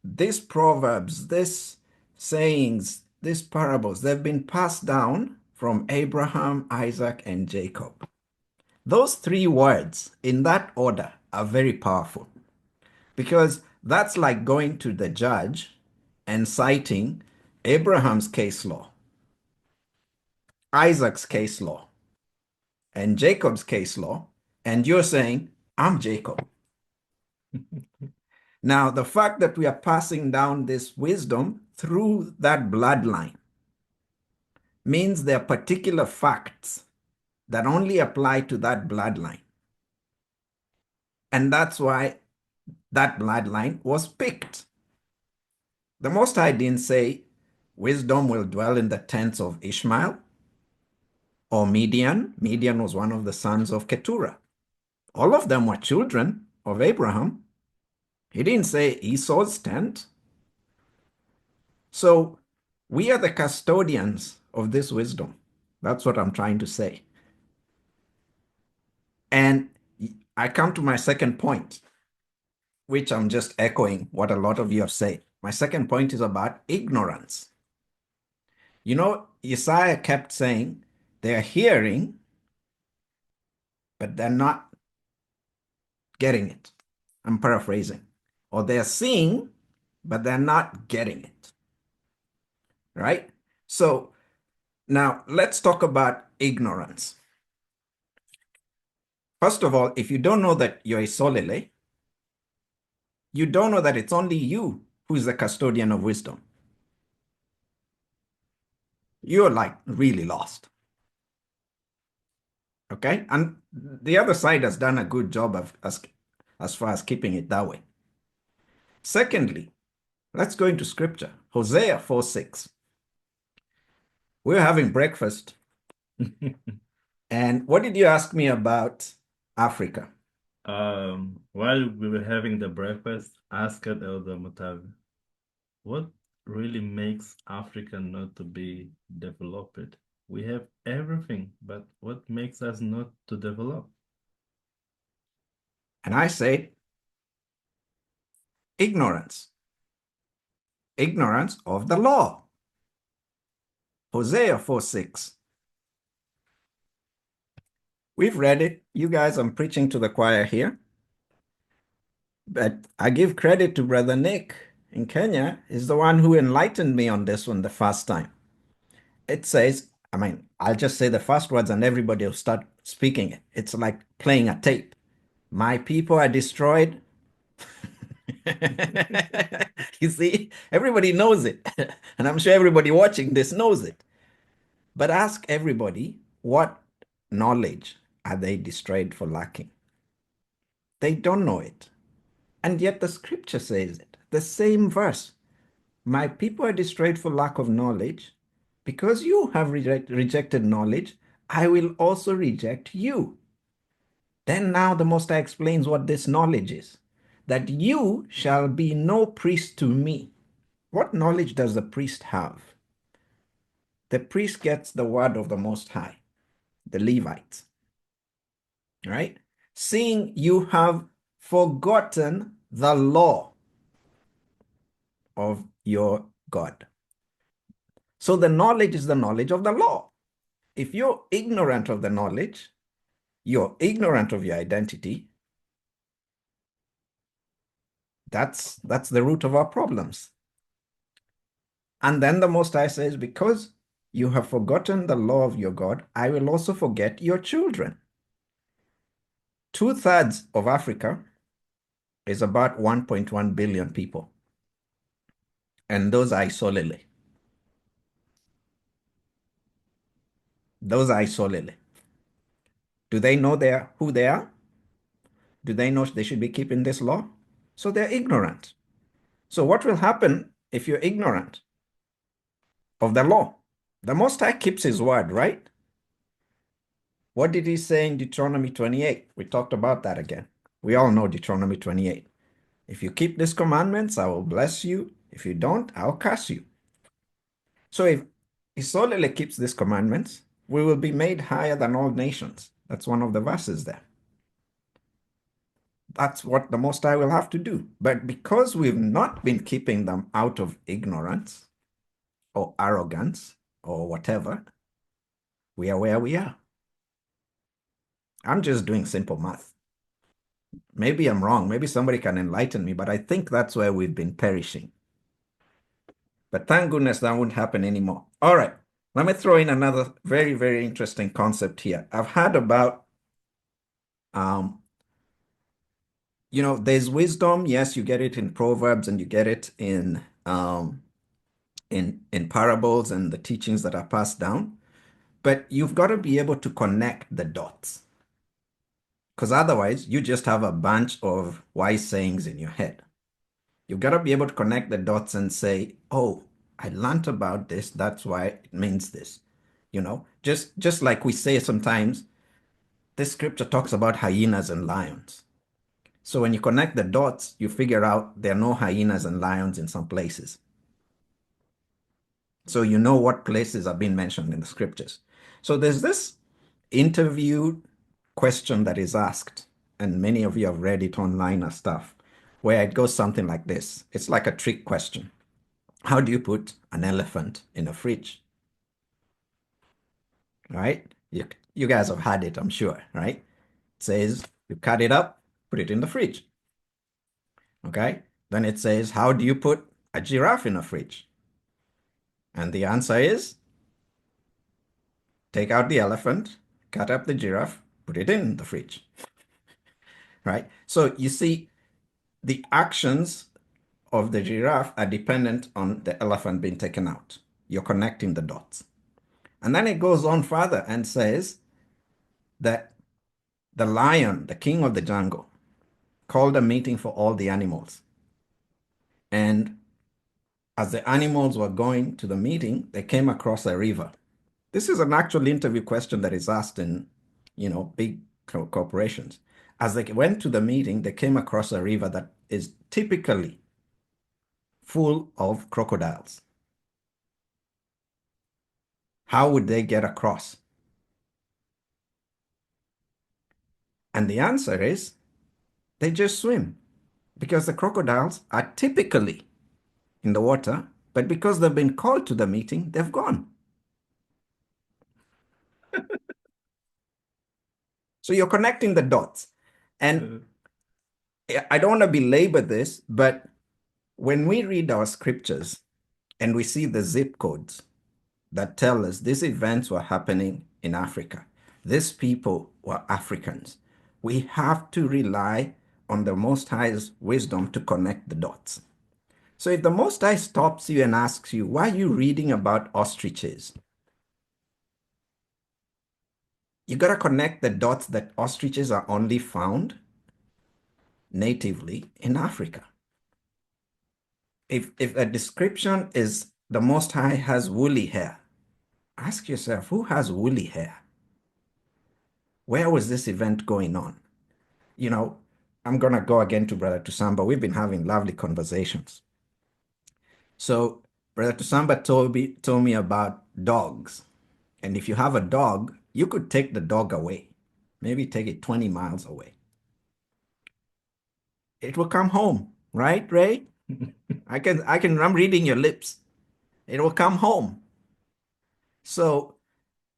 these proverbs, these sayings, these parables, they've been passed down from Abraham, Isaac, and Jacob. Those three words in that order are very powerful because that's like going to the judge and citing Abraham's case law, Isaac's case law, and Jacob's case law, and you're saying, I'm Jacob. Now, the fact that we are passing down this wisdom through that bloodline means there are particular facts that only apply to that bloodline. And that's why that bloodline was picked. The Most High didn't say wisdom will dwell in the tents of Ishmael or Midian. Midian was one of the sons of Keturah. All of them were children of Abraham. He didn't say Esau's tent. So we are the custodians of this wisdom. That's what I'm trying to say. And I come to my second point, which I'm just echoing what a lot of you have said. My second point is about ignorance. You know, Isaiah kept saying they're hearing, but they're not getting it. I'm paraphrasing. Or they're seeing, but they're not getting it. Right? So now let's talk about ignorance. First of all, if you don't know that you're a solele, you don't know that it's only you who's the custodian of wisdom. You're like really lost. Okay? And the other side has done a good job of as far as keeping it that way. Secondly, let's go into scripture. Hosea 4:6. We were having breakfast. And what did you ask me about Africa? While we were having the breakfast, asked Elder Mutavi, what really makes Africa not to be developed? We have everything, but what makes us not to develop? And I said, ignorance. Ignorance of the law. Hosea 4:6. We've read it. You guys, I'm preaching to the choir here. But I give credit to Brother Nick in Kenya. He's the one who enlightened me on this one the first time. It says, I'll just say the first words and everybody will start speaking it. It's like playing a tape. My people are destroyed. You see, everybody knows it. And I'm sure everybody watching this knows it. But ask everybody, what knowledge are they destroyed for lacking? They don't know it. And yet the scripture says it. The same verse. My people are destroyed for lack of knowledge. Because you have rejected knowledge, I will also reject you. Then now the Most High explains what this knowledge is. That you shall be no priest to me. What knowledge does the priest have? The priest gets the word of the Most High, the Levites. Right? Seeing you have forgotten the law of your God. So the knowledge is the knowledge of the law. If you're ignorant of the knowledge, you're ignorant of your identity. That's the root of our problems. And then the Most High says, because you have forgotten the law of your God, I will also forget your children. 2/3 of Africa is about 1.1 billion people. And those are Isolele. Those are Isolele. Do they know who they are? Do they know they should be keeping this law? So they're ignorant. So what will happen if you're ignorant of the law? The Most High keeps his word, right? What did he say in Deuteronomy 28? We talked about that again. We all know Deuteronomy 28. If you keep these commandments, I will bless you. If you don't, I'll curse you. So if Isolele keeps these commandments, we will be made higher than all nations. That's one of the verses there. That's what the Most High will have to do. But because we've not been keeping them out of ignorance or arrogance or whatever, we are where we are. I'm just doing simple math. Maybe I'm wrong. Maybe somebody can enlighten me, but I think that's where we've been perishing. But thank goodness that won't happen anymore. All right. Let me throw in another very, very interesting concept here. I've heard about, there's wisdom. Yes, you get it in Proverbs and you get it in parables and the teachings that are passed down. But you've got to be able to connect the dots. Because otherwise, you just have a bunch of wise sayings in your head. You've got to be able to connect the dots and say, oh, I learned about this. That's why it means this. Just like we say sometimes, this scripture talks about hyenas and lions. So when you connect the dots, you figure out there are no hyenas and lions in some places. So you know what places are being mentioned in the scriptures. So there's this interview question that is asked, and many of you have read it online or stuff, where it goes something like this. It's like a trick question. How do you put an elephant in a fridge? Right? You guys have had it, I'm sure, right? It says you cut it up, put it in the fridge. Okay? Then it says, how do you put a giraffe in a fridge? And the answer is, take out the elephant, cut up the giraffe, put it in the fridge. Right? So you see, the actions of the giraffe are dependent on the elephant being taken out. You're connecting the dots. And then it goes on further and says that the lion, the king of the jungle, called a meeting for all the animals. And as the animals were going to the meeting, they came across a river. This is an actual interview question that is asked in, big corporations. As they went to the meeting, they came across a river that is typically full of crocodiles. How would they get across? And the answer is they just swim, because the crocodiles are typically in the water, but because they've been called to the meeting, they've gone. So you're connecting the dots. And I don't want to belabor this, but when we read our scriptures and we see the zip codes that tell us these events were happening in Africa, these people were Africans, we have to rely on the Most High's wisdom to connect the dots. So if the Most High stops you and asks you, why are you reading about ostriches? You got to connect the dots that ostriches are only found natively in Africa. If a description is the Most High has woolly hair, ask yourself, who has woolly hair? Where was this event going on? You know, I'm going to go again to Brother Tusamba. We've been having lovely conversations. So Brother Tusamba told me about dogs. And if you have a dog, you could take the dog away, maybe take it 20 miles away. It will come home, right, Ray? I'm reading your lips. It will come home. So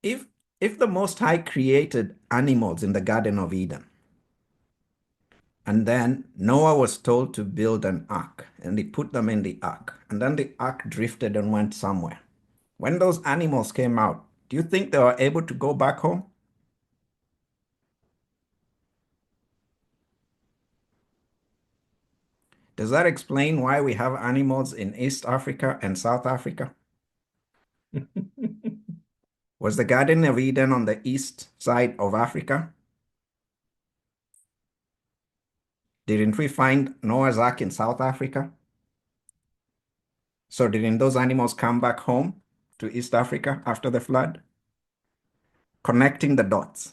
if the Most High created animals in the Garden of Eden, and then Noah was told to build an ark, and he put them in the ark, and then the ark drifted and went somewhere. When those animals came out, do you think they were able to go back home? Does that explain why we have animals in East Africa and South Africa? Was the Garden of Eden on the east side of Africa? Didn't we find Noah's Ark in South Africa? So didn't those animals come back home to East Africa after the flood? Connecting the dots.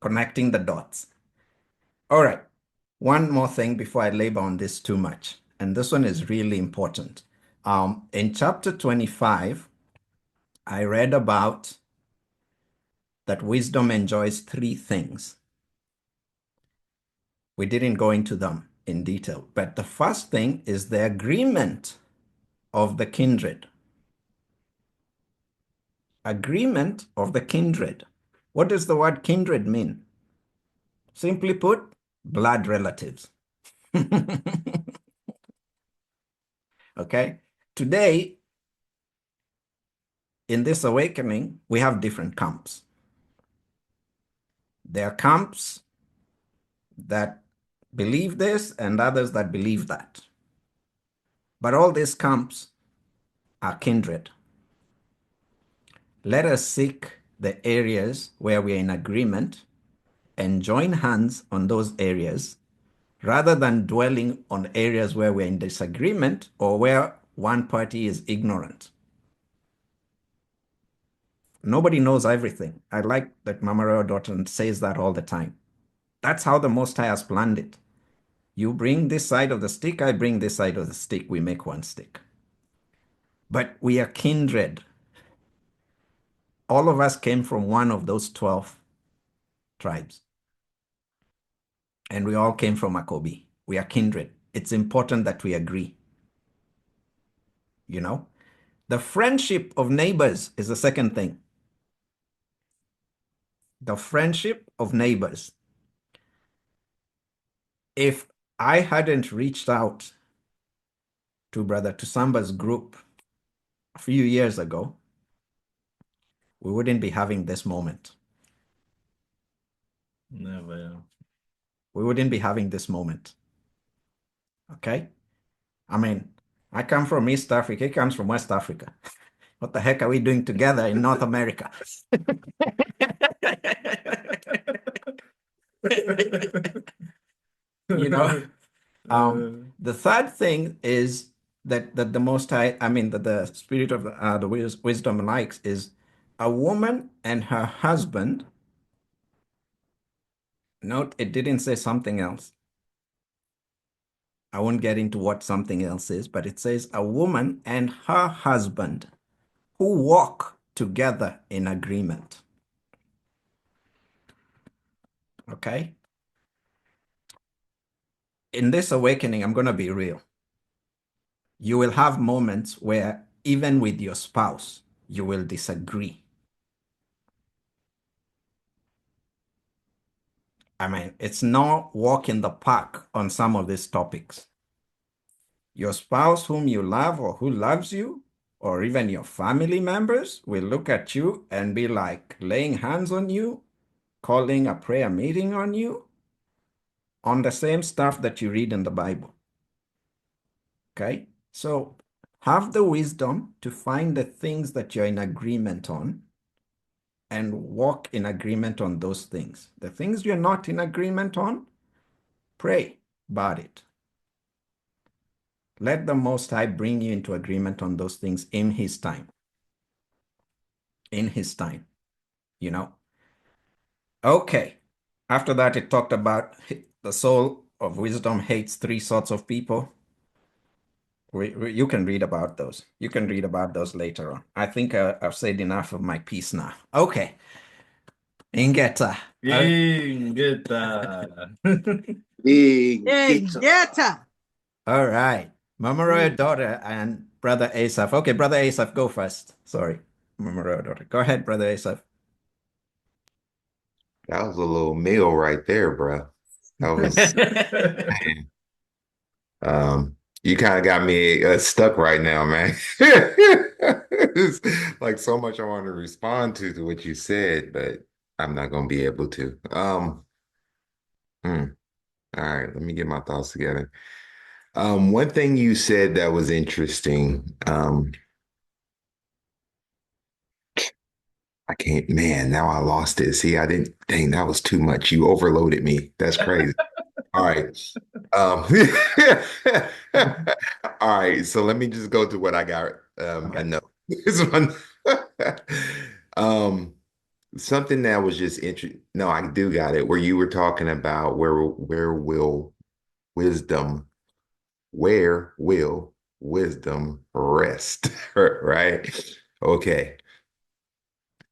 Connecting the dots. All right. One more thing before I labor on this too much. And this one is really important. In chapter 25, I read about that wisdom enjoys three things. We didn't go into them in detail, but the first thing is the agreement of the kindred. Agreement of the kindred. What does the word kindred mean? Simply put, blood relatives. Okay? Today, in this awakening, we have different camps. There are camps that believe this and others that believe that. But all these camps are kindred. Let us seek the areas where we are in agreement and join hands on those areas rather than dwelling on areas where we're in disagreement or where one party is ignorant. Nobody knows everything. I like that Mama Royal Daughter says that all the time. That's how the Most High has planned it. You bring this side of the stick, I bring this side of the stick, we make one stick. But we are kindred. All of us came from one of those 12 tribes. And we all came from Akobi. We are kindred. It's important that we agree. You know, the friendship of neighbors is the second thing. The friendship of neighbors. If I hadn't reached out to Brother Tusamba's group a few years ago, we wouldn't be having this moment. Never. We wouldn't be having this moment. Okay? I mean, I come from East Africa, he comes from West Africa. What the heck are we doing together in North America? You know? The third thing is that the Most High, that the spirit of the wisdom likes is a woman and her husband. Note, it didn't say something else. I won't get into what something else is, but it says a woman and her husband who walk together in agreement. Okay? In this awakening, I'm going to be real. You will have moments where even with your spouse, you will disagree. It's not walk in the park on some of these topics. Your spouse whom you love or who loves you, or even your family members will look at you and be like laying hands on you, calling a prayer meeting on you, on the same stuff that you read in the Bible. Okay? So have the wisdom to find the things that you're in agreement on and walk in agreement on those things. The things you're not in agreement on, pray about it. Let the Most High bring you into agreement on those things in His time. In His time, you know. Okay. After that, it talked about the soul of wisdom hates three sorts of people. You can read about those. You can read about those later on. I think I've said enough of my piece now. Okay. Ingeta. Ingeta. Big Hey, guitar. Geta. All right. Mama Royal daughter and Brother Asaph. Okay, Brother Asaph, go first. Sorry. Mama Royal daughter. Go ahead, Brother Asaph. That was a little meal right there, bro. That was, man. You kind of got me stuck right now, man. It's like so much I want to respond to what you said, but I'm not going to be able to. Hmm. All right, let me get my thoughts together. One thing you said that was interesting. I can't, man, now I lost it. See, I didn't, dang, that was too much. You overloaded me. That's crazy. All right. Um, all right, so let me just go to what I got. I know this one. Um, something that was just interesting. No, I do got it. Where you were talking about where will wisdom, where will wisdom rest? Right? Okay.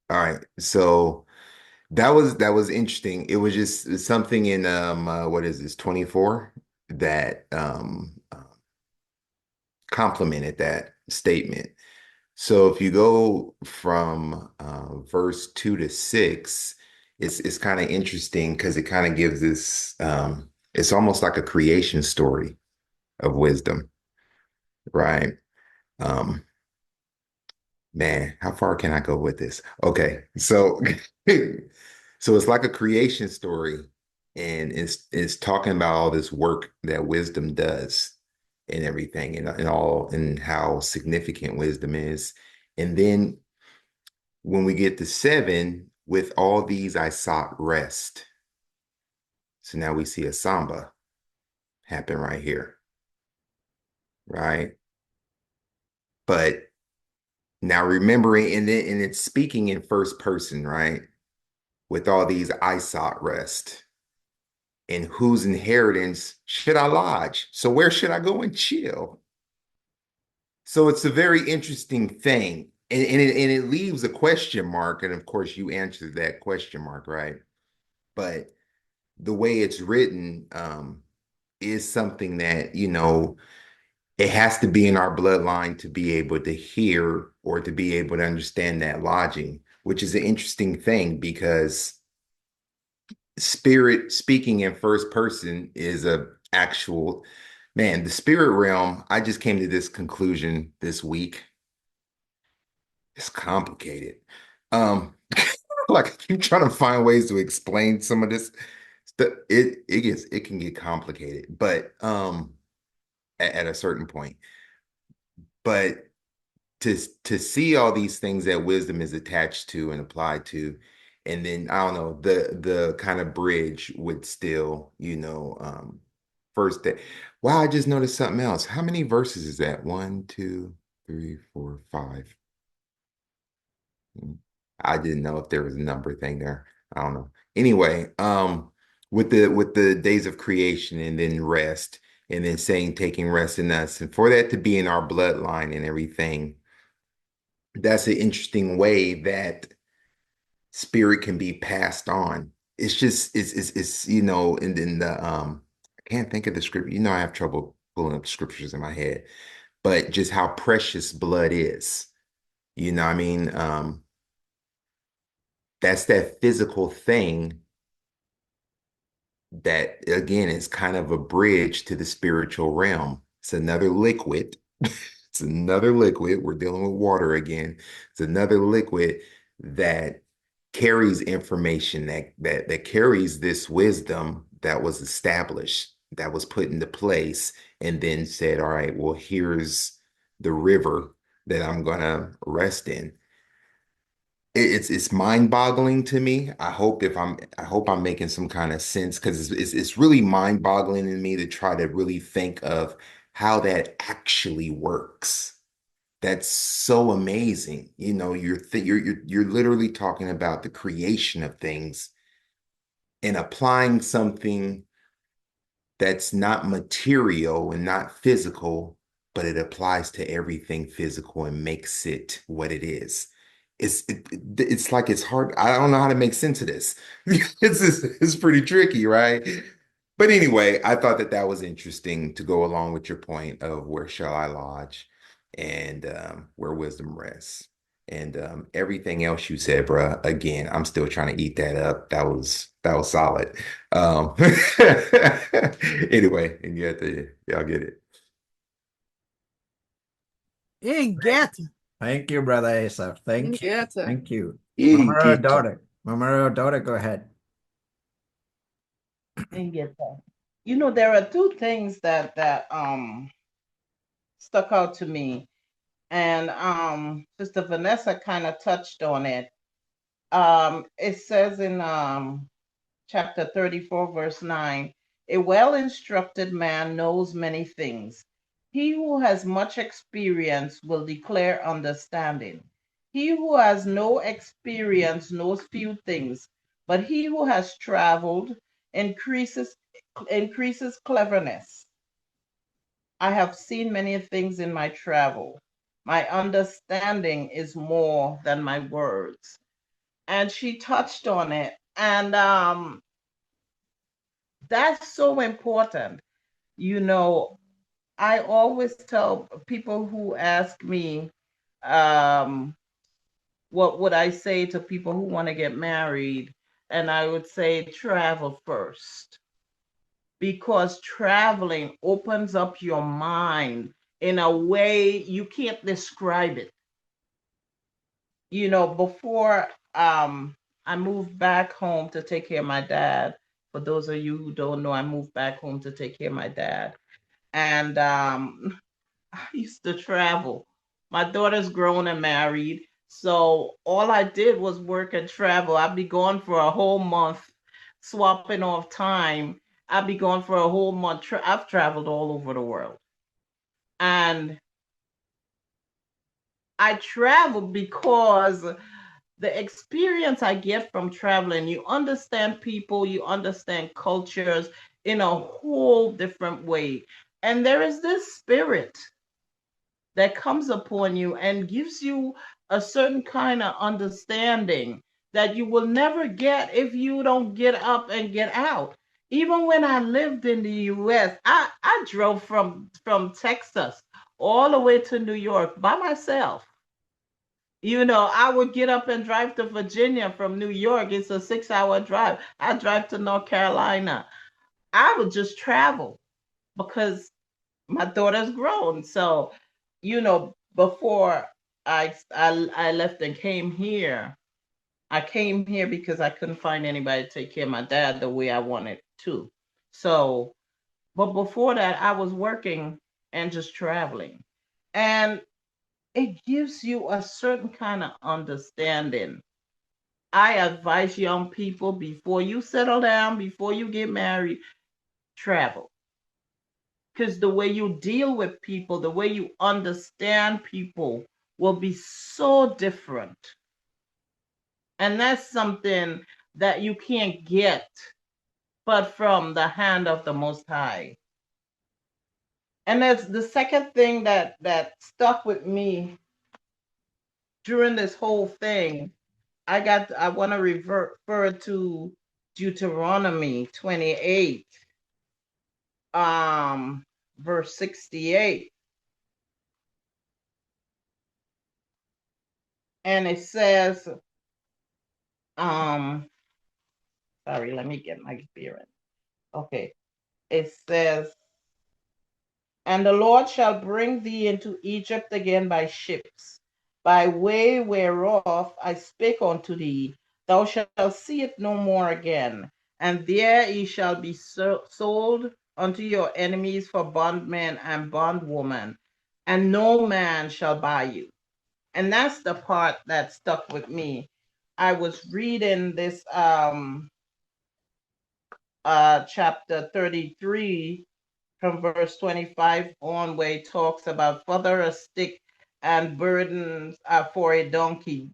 All right. So that was interesting. It was just something in what is this, 24 that complemented that statement. So if you go from verse 2 to 6, it's kind of interesting because it kind of gives this it's almost like a creation story of wisdom, right? Um, Man, how far can I go with this? Okay, so so it's like a creation story, and it's talking about all this work that wisdom does and everything, and all and how significant wisdom is. And then when we get to 7, with all these I sought rest. So now we see a samba happen right here, right? But now remembering, and it's speaking in first person, right? With all these I sought rest. In whose inheritance should I lodge? So where should I go and chill? So it's a very interesting thing. And it leaves a question mark. And of course, you answered that question mark, right? But the way it's written is something that, it has to be in our bloodline to be able to hear or to be able to understand that lodging, which is an interesting thing because spirit speaking in first person is a actual, man, the spirit realm. I just came to this conclusion this week. It's complicated. Like I keep trying to find ways to explain some of this stuff. It can get complicated, but at a certain point. But to see all these things that wisdom is attached to and applied to, and then I don't know, the kind of bridge would still, first day. Wow, I just noticed something else. How many verses is that? One, two, three, four, five. I didn't know if there was a number thing there. I don't know. Anyway, with the days of creation and then rest, and then saying taking rest in us, and for that to be in our bloodline and everything, that's an interesting way that spirit can be passed on. It's just it's and then I can't think of the scripture. I have trouble pulling up scriptures in my head, but just how precious blood is. I mean, that's that physical thing that again is kind of a bridge to the spiritual realm. It's another liquid. It's another liquid. We're dealing with water again. It's another liquid that carries information that carries this wisdom that was established that was put into place and then said, all right, well, here's the river that I'm gonna rest in. It's mind-boggling to me. I hope I'm making some kind of sense, because it's really mind-boggling to me to try to really think of how that actually works. That's so amazing. You know, you're literally talking about the creation of things and applying something that's not material and not physical, but it applies to everything physical and makes it what it is. It's like it's hard. I don't know how to make sense of this. It's pretty tricky, right? But anyway, I thought that that was interesting to go along with your point of where shall I lodge and where wisdom rests. And everything else you said, bruh, again, I'm still trying to eat that up. That was solid. Um, anyway, and y'all get it. In get. Thank you, Brother Asaph. Thank you. Yes, sir. Thank you. In Mama get it. daughter. Mama daughter, go ahead. And get that. You know, there are two things that stuck out to me, and Sister Vanessa kind of touched on it. It says in chapter 34, verse 9, a well-instructed man knows many things. He who has much experience will declare understanding. He who has no experience knows few things, but he who has traveled increases cleverness. I have seen many things in my travel. My understanding is more than my words. And she touched on it. And that's so important. You know, I always tell people who ask me, what would I say to people who want to get married? And I would say, travel first. Because traveling opens up your mind in a way you can't describe it. You know, before I moved back home to take care of my dad. For those of you who don't know, I moved back home to take care of my dad. And I used to travel. My daughter's grown and married. So all I did was work and travel. I'd be gone for a whole month, swapping off time. I'd be gone for a whole month. I've traveled all over the world. And I travel because the experience I get from traveling, you understand people, you understand cultures in a whole different way. And there is this spirit that comes upon you and gives you a certain kind of understanding that you will never get if you don't get up and get out. Even when I lived in the US, I drove from Texas all the way to New York by myself. You know, I would get up and drive to Virginia from New York. It's a 6-hour drive. I drive to North Carolina. I would just travel because my daughter's grown. So, you know, before I left and came here, I came here because I couldn't find anybody to take care of my dad the way I wanted to. So, but before that, I was working and just traveling. And it gives you a certain kind of understanding. I advise young people, before you settle down, before you get married, travel. Because the way you deal with people, the way you understand people will be so different. And that's something that you can't get but from the hand of the Most High. And that's the second thing that stuck with me during this whole thing. I want to refer to Deuteronomy 28, verse 68. And it says, sorry, let me get my bearing. Okay. It says, and the Lord shall bring thee into Egypt again by ships, by way whereof I spake unto thee. Thou shalt see it no more again. And there ye shall be sold unto your enemies for bondmen and bondwoman, and no man shall buy you. And that's the part that stuck with me. I was reading this chapter 33 from verse 25 on, where it talks about further a stick and burdens for a donkey.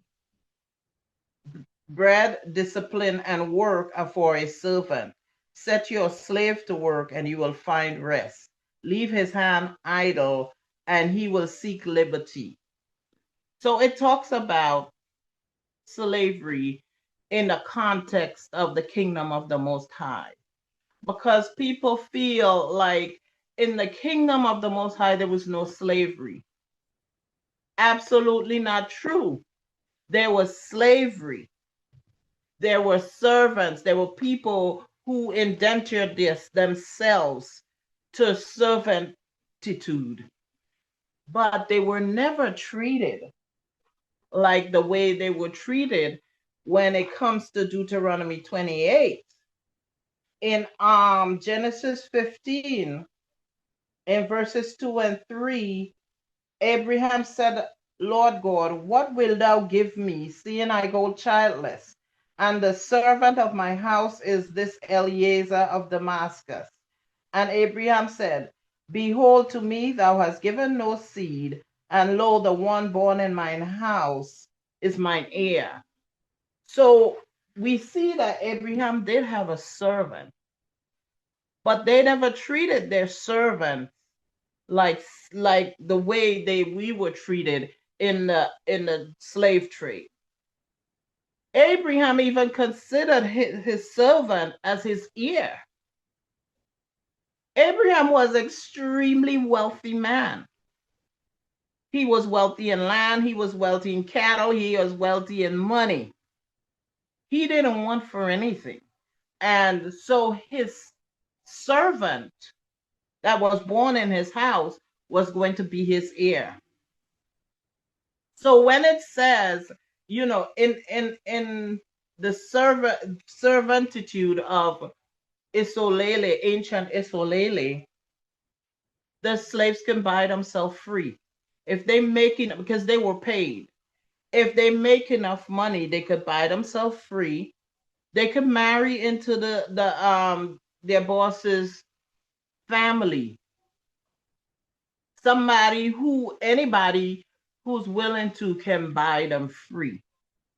Bread, discipline, and work are for a servant. Set your slave to work, and you will find rest. Leave his hand idle, and he will seek liberty. So it talks about slavery in the context of the kingdom of the Most High, because people feel like in the kingdom of the Most High there was no slavery. Absolutely not true. There was slavery. There were servants. There were people who indentured themselves to servitude, but they were never treated like the way they were treated when it comes to Deuteronomy 28. In Genesis 15, in verses 2 and 3, Abraham said, Lord God, what wilt thou give me, seeing I go childless? And the servant of my house is this Eliezer of Damascus. And Abraham said, Behold, to me thou hast given no seed, and lo, the one born in mine house is mine heir. So we see that Abraham did have a servant, but they never treated their servant like the way we were treated in the slave trade. Abraham even considered his servant as his heir. Abraham was an extremely wealthy man. He was wealthy in land, he was wealthy in cattle, he was wealthy in money. He didn't want for anything. And so his servant that was born in his house was going to be his heir. So when it says, in the servitude of Isolele, ancient Isolele, the slaves can buy themselves free. If they because they were paid. If they make enough money, they could buy themselves free. They could marry into their boss's family. Anybody who's willing to can buy them free,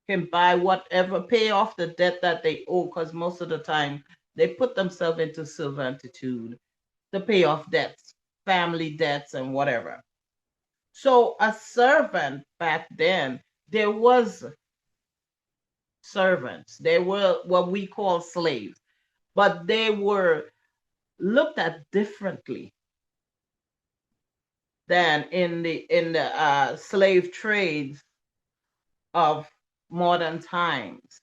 can buy whatever, pay off the debt that they owe, because most of the time they put themselves into servitude to pay off debts, family debts, and whatever. So a servant back then, there was servants. They were what we call slaves, but they were looked at differently than in the slave trades of modern times.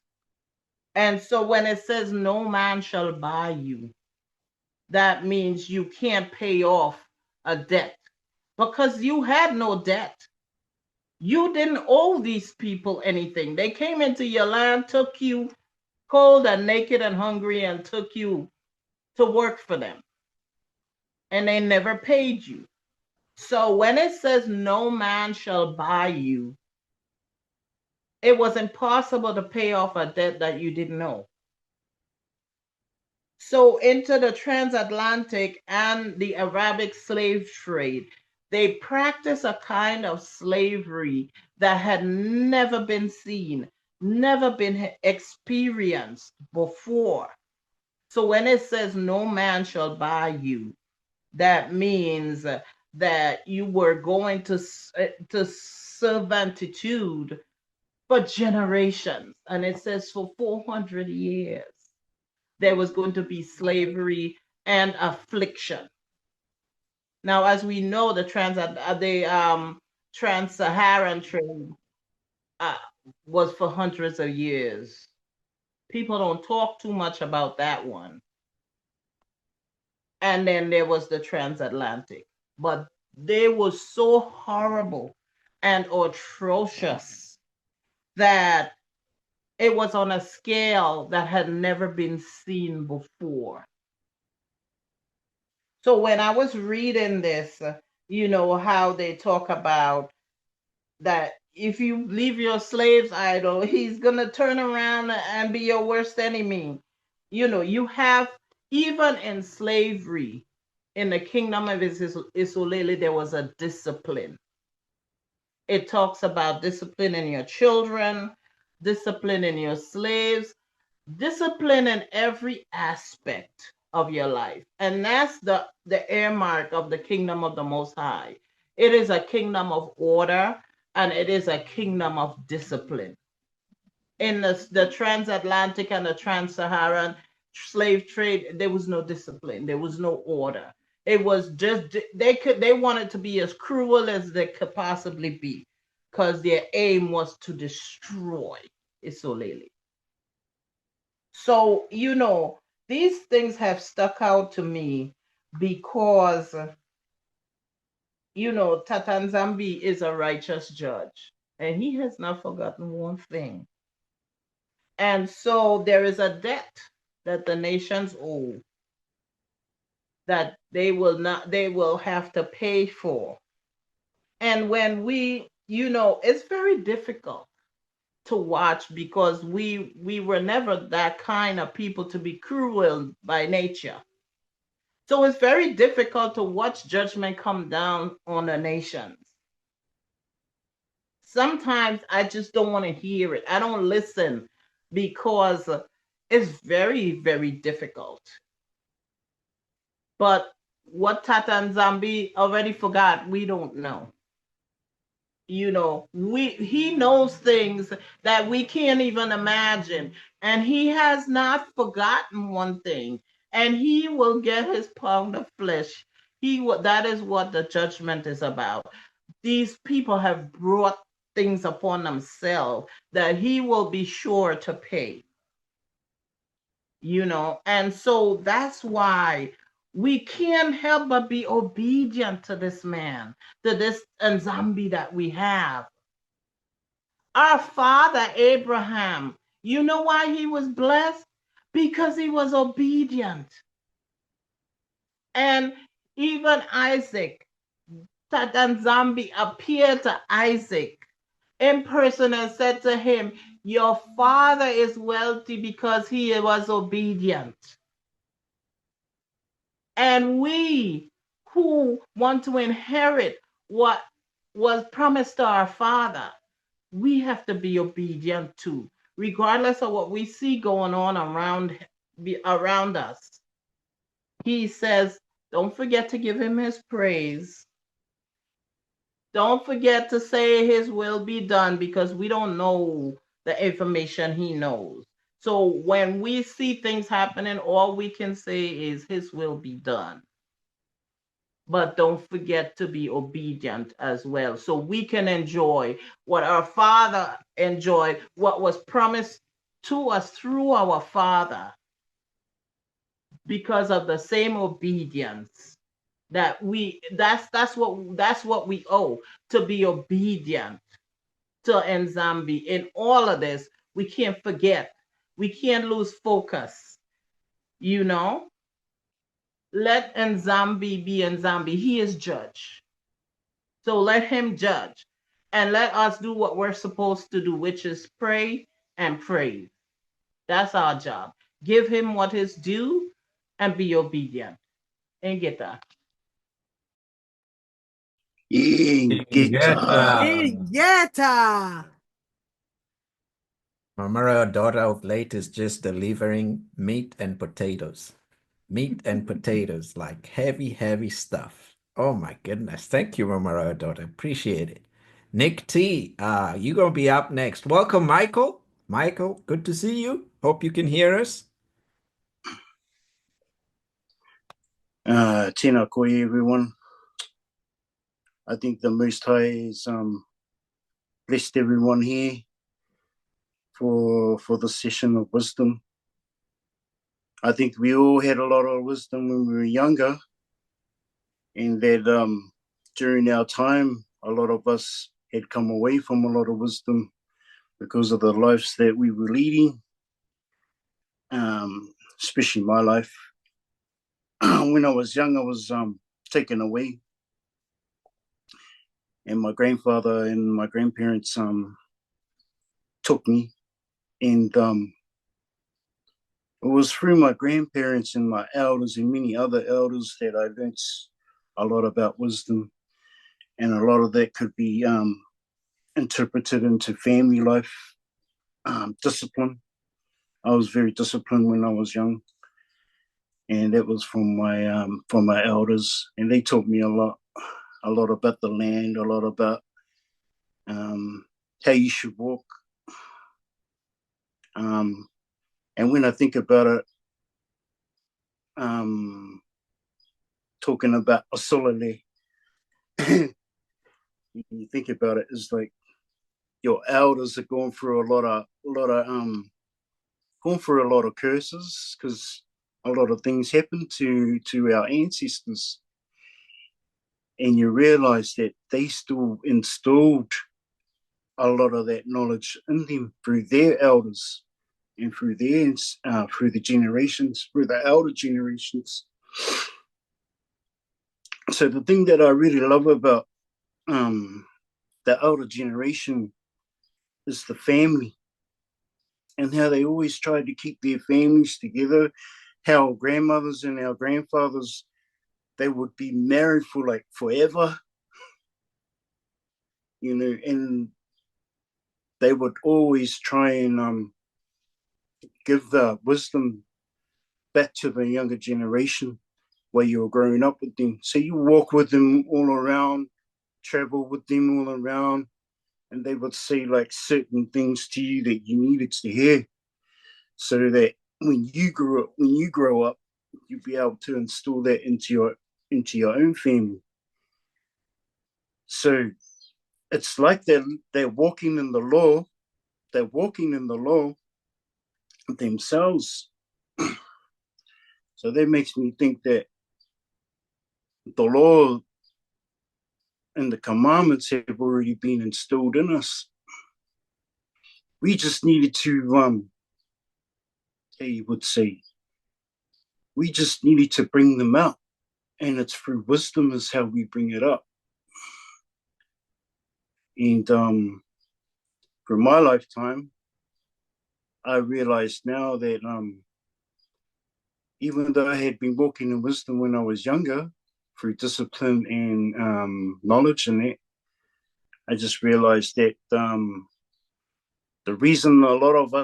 And so when it says no man shall buy you, that means you can't pay off a debt because you had no debt. You didn't owe these people anything. They came into your land, took you cold and naked and hungry, and took you to work for them. And they never paid you. So when it says no man shall buy you, it was impossible to pay off a debt that you didn't owe. So into the transatlantic and the Arabic slave trade, they practiced a kind of slavery that had never been seen, never been experienced before. So when it says no man shall buy you, that means that you were going to servitude for generations. And it says for 400 years, there was going to be slavery and affliction. Now, as we know, the trans-Saharan trade was for hundreds of years. People don't talk too much about that one. And then there was the transatlantic. But they were so horrible and atrocious that it was on a scale that had never been seen before. So when I was reading this, you know, how they talk about that if you leave your slaves idle, he's going to turn around and be your worst enemy. You know, you have, even in slavery, in the kingdom of Isolele, there was a discipline. It talks about discipline in your children, discipline in your slaves, discipline in every aspect of your life. And that's the earmark of the kingdom of the Most High. It is a kingdom of order, and it is a kingdom of discipline. In the transatlantic and the trans-Saharan slave trade, there was no discipline, there was no order. It was just, they wanted to be as cruel as they could possibly be, because their aim was to destroy Isolele. So, you know, these things have stuck out to me because, you know, Tatanzambi is a righteous judge, and he has not forgotten one thing. And so there is a debt that the nations owe that they will have to pay for. And when we, you know, it's very difficult to watch because we were never that kind of people to be cruel by nature. So it's very difficult to watch judgment come down on the nations. Sometimes I just don't want to hear it. I don't listen because it's very, very difficult. But what Tata and Zambi already forgot, we don't know. You know, he knows things that we can't even imagine. And he has not forgotten one thing. And he will get his pound of flesh. That is what the judgment is about. These people have brought things upon themselves that he will be sure to pay. You know, and so that's why we can't help but be obedient to this man, to this Nzambi that we have. Our father Abraham, you know why he was blessed? Because he was obedient. And even Isaac, Tatanzambi appeared to Isaac in person and said to him, your father is wealthy because he was obedient. And we who want to inherit what was promised to our father, we have to be obedient too, regardless of what we see going on around us. He says, don't forget to give him his praise. Don't forget to say his will be done, because we don't know the information he knows. So when we see things happening, all we can say is his will be done. But don't forget to be obedient as well, so we can enjoy what our father enjoyed, what was promised to us through our father, because of the same obedience that that's what we owe, to be obedient to Nzambi in all of this. We can't forget, we can't lose focus, you know. Let Nzambi be Nzambi. He is judge. So let him judge, and let us do what we're supposed to do, which is pray and praise. That's our job. Give him what is due and be obedient. And get that. Yeta. Mama, daughter of late, is just delivering meat and potatoes. Meat and potatoes, like heavy, heavy stuff. Oh my goodness. Thank you, Mama, daughter. Appreciate it. Nick T, you're going to be up next. Welcome, Michael. Michael, good to see you. Hope you can hear us. Tēnā koe, everyone. I think the Most High has blessed everyone here for the session of wisdom. I think we all had a lot of wisdom when we were younger, and that during our time, a lot of us had come away from a lot of wisdom because of the lives that we were leading, especially my life. when I was young, I was taken away, and my grandfather and my grandparents took me, and it was through my grandparents and my elders and many other elders that I learned a lot about wisdom, and a lot of that could be interpreted into family life, discipline. I was very disciplined when I was young, and that was from my elders, and they taught me a lot about the land, a lot about how you should walk. And when I think about it, talking about Asolale, you think about it, it's like your elders are going through going through a lot of curses, because a lot of things happen to our ancestors, and you realize that they still installed a lot of that knowledge in them through their elders and through the generations, through the elder generations. So the thing that I really love about the elder generation is the family, and how they always tried to keep their families together. How our grandmothers and our grandfathers, they would be married for like forever, and they would always try and give the wisdom back to the younger generation while you were growing up with them. So you walk with them all around, travel with them all around, and they would say like certain things to you that you needed to hear, so that when you grow up, you'll be able to install that into your own family. So it's like they're walking in the law. They're walking in the law themselves. So that makes me think that the law and the commandments have already been installed in us. We just needed to, how you would say, we just needed to bring them out. And it's through wisdom is how we bring it up. And for my lifetime, I realized now that even though I had been walking in wisdom when I was younger, through discipline and knowledge and that, I just realized that the reason a lot of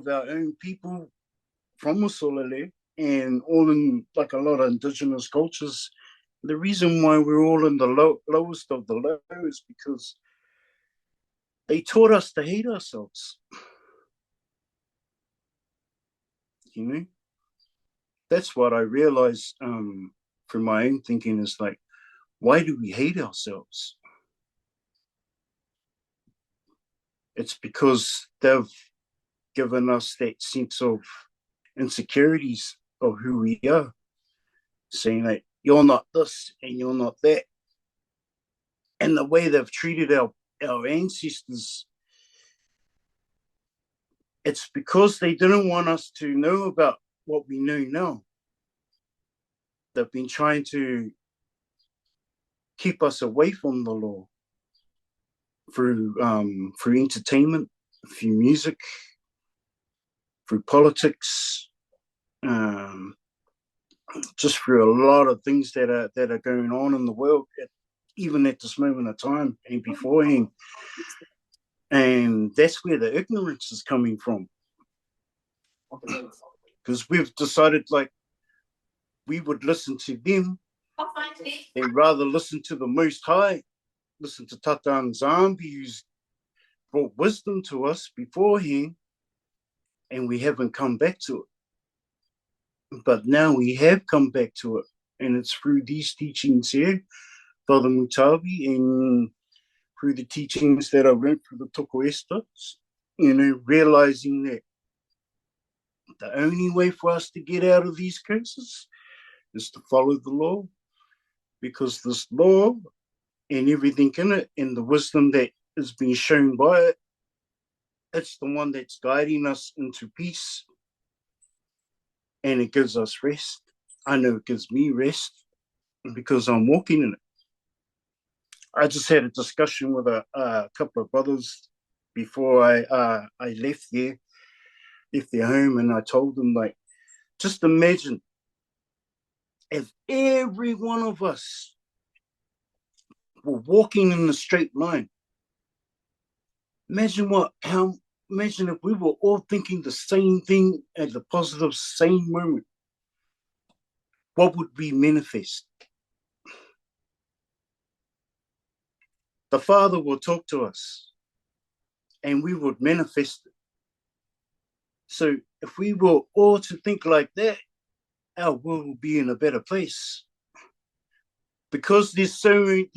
our own people from Usolele and all in like a lot of indigenous cultures, the reason why we're all in the lowest of the low is because they taught us to hate ourselves. That's what I realized from my own thinking, is like, why do we hate ourselves? It's because they've given us that sense of insecurities of who we are, saying that you're not this and you're not that. And the way they've treated our ancestors, it's because they didn't want us to know about what we know now. They've been trying to keep us away from the law through entertainment, through music, through politics, just through a lot of things that are going on in the world, even at this moment of time and beforehand. And that's where the ignorance is coming from, because we've decided like we would listen to them and rather listen to the Most High, listen to Tata and Zambi, who's brought wisdom to us beforehand, and we haven't come back to it. But now we have come back to it, and it's through these teachings here, Father Mutabi, and through the teachings that I learned through the Tokoestas, realizing that the only way for us to get out of these curses is to follow the law, because this law and everything in it and the wisdom that is being shown by it, it's the one that's guiding us into peace, and it gives us rest. I know it gives me rest because I'm walking in it. I just had a discussion with a couple of brothers before I left their home, and I told them, like, just imagine if every one of us were walking in a straight line. Imagine if we were all thinking the same thing at the positive same moment. What would we manifest? The Father will talk to us and we would manifest it. So if we were all to think like that, our world will be in a better place. Because there's only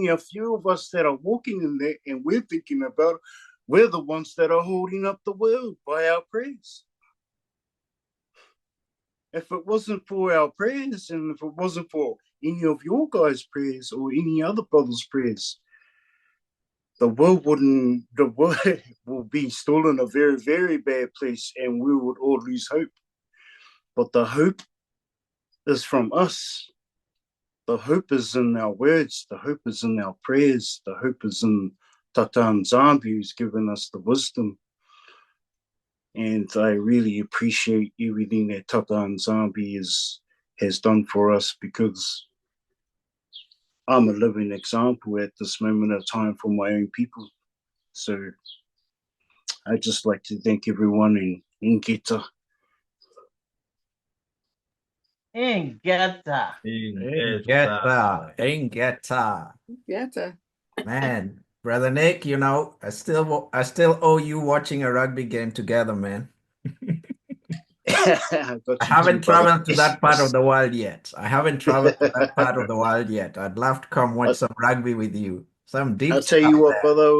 a few of us that are walking in there and we're thinking about it, we're the ones that are holding up the world by our prayers. If it wasn't for our prayers, and if it wasn't for any of your guys' prayers or any other brother's prayers, the world will be still in a very, very bad place, and we would all lose hope. But the hope is from us. The hope is in our words. The hope is in our prayers. The hope is in Tata Nzambi, who's given us the wisdom. And I really appreciate everything that Tata Nzambi has done for us, because I'm a living example at this moment of time for my own people. So I'd just like to thank everyone in Gita. Ingeta. Ingeta. Man, Brother Nick, you know, I still owe you watching a rugby game together, man. I haven't traveled to that part of the world yet. I'd love to come watch some rugby with you. Some deep I'll tell you what, brother,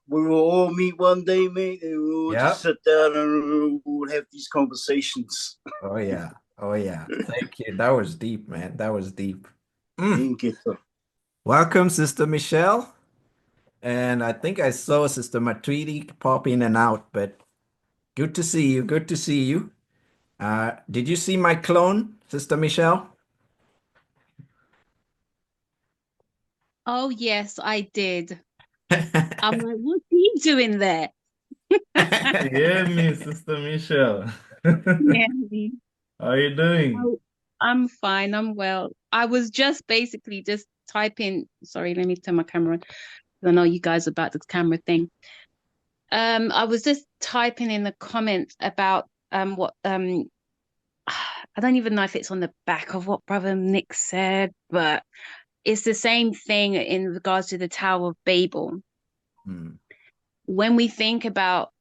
we will all meet one day, mate, and we'll just sit down and we'll have these conversations. Oh, yeah. Thank you. That was deep, man. That was deep. Welcome, Sister Michelle. And I think I saw Sister Matridi pop in and out, but good to see you. Good to see you. Did you see my clone, Sister Michelle? Oh, yes, I did. I'm like, what's he doing there? Yeah, me, Sister Michelle. Yeah. How are you doing? Oh, I'm fine. I'm well. I was just basically just typing. Sorry, let me turn my camera on. I know you guys about this camera thing. I was just typing in the comments about what I don't even know if it's on the back of what Brother Nick said, but it's the same thing in regards to the Tower of Babel. When we think about,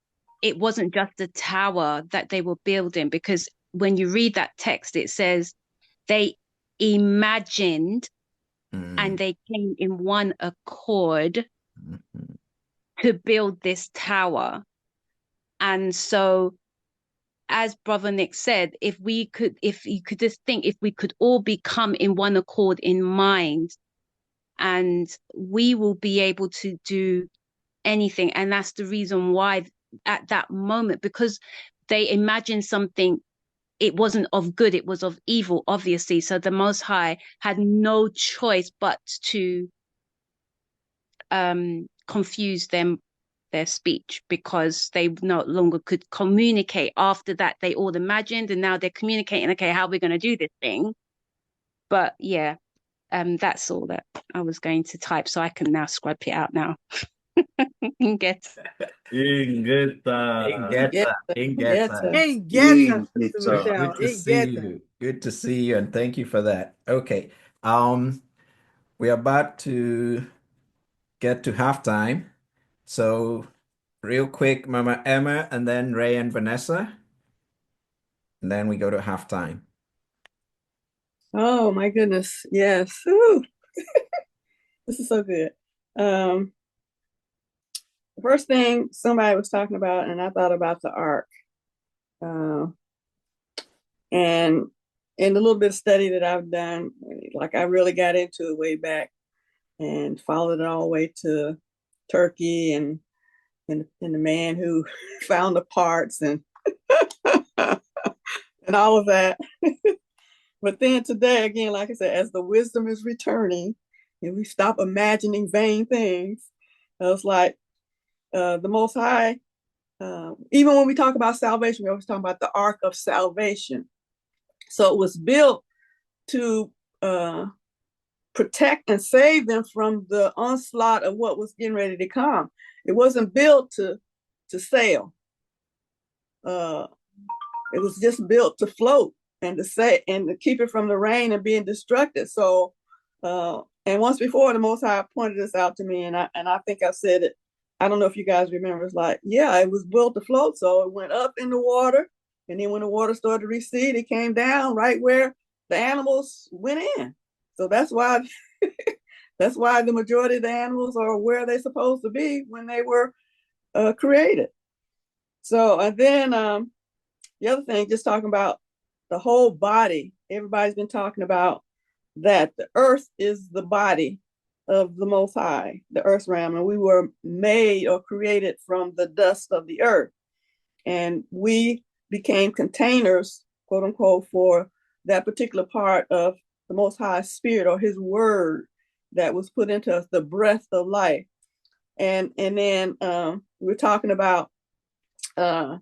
it wasn't just the tower that they were building, because when you read that text, it says they imagined and they came in one accord to build this tower. And so, as Brother Nick said, if you could just think, if we could all become in one accord in mind, and we will be able to do anything. And that's the reason why at that moment, because they imagined something, it wasn't of good, it was of evil, obviously. So the Most High had no choice but to confuse their speech, because they no longer could communicate. After that, they all imagined, and now they're communicating, okay, how are we going to do this thing? But yeah, that's all that I was going to type, so I can now scrap it out now. Ingeta. Good to see you, and thank you for that. Okay. We're about to get to halftime. So real quick, Mama Emma, and then Ray and Vanessa. And then we go to halftime. Oh my goodness. Yes. Ooh. This is so good. The first thing somebody was talking about, and I thought about the ark. And in the little bit of study that I've done, like I really got into it way back and followed it all the way to Turkey and the man who found the parts and and all of that. But then today, again, like I said, as the wisdom is returning and we stop imagining vain things, it's like the Most High, even when we talk about salvation, we always talk about the ark of salvation. So it was built to protect and save them from the onslaught of what was getting ready to come. It wasn't built to sail. It was just built to float and to keep it from the rain and being destructive. So, and once before, the Most High pointed this out to me, and I think I said it. I don't know if you guys remember. It's like, yeah, it was built to float, so it went up in the water, and then when the water started to recede, it came down right where the animals went in. So that's why that's why the majority of the animals are where they're supposed to be when they were created. So, and then the other thing, just talking about the whole body, everybody's been talking about that the earth is the body of the Most High, the earth realm, and we were made or created from the dust of the earth. And we became containers, quote unquote, for that particular part of the Most High Spirit or His Word that was put into us, the breath of life. And then we're talking about the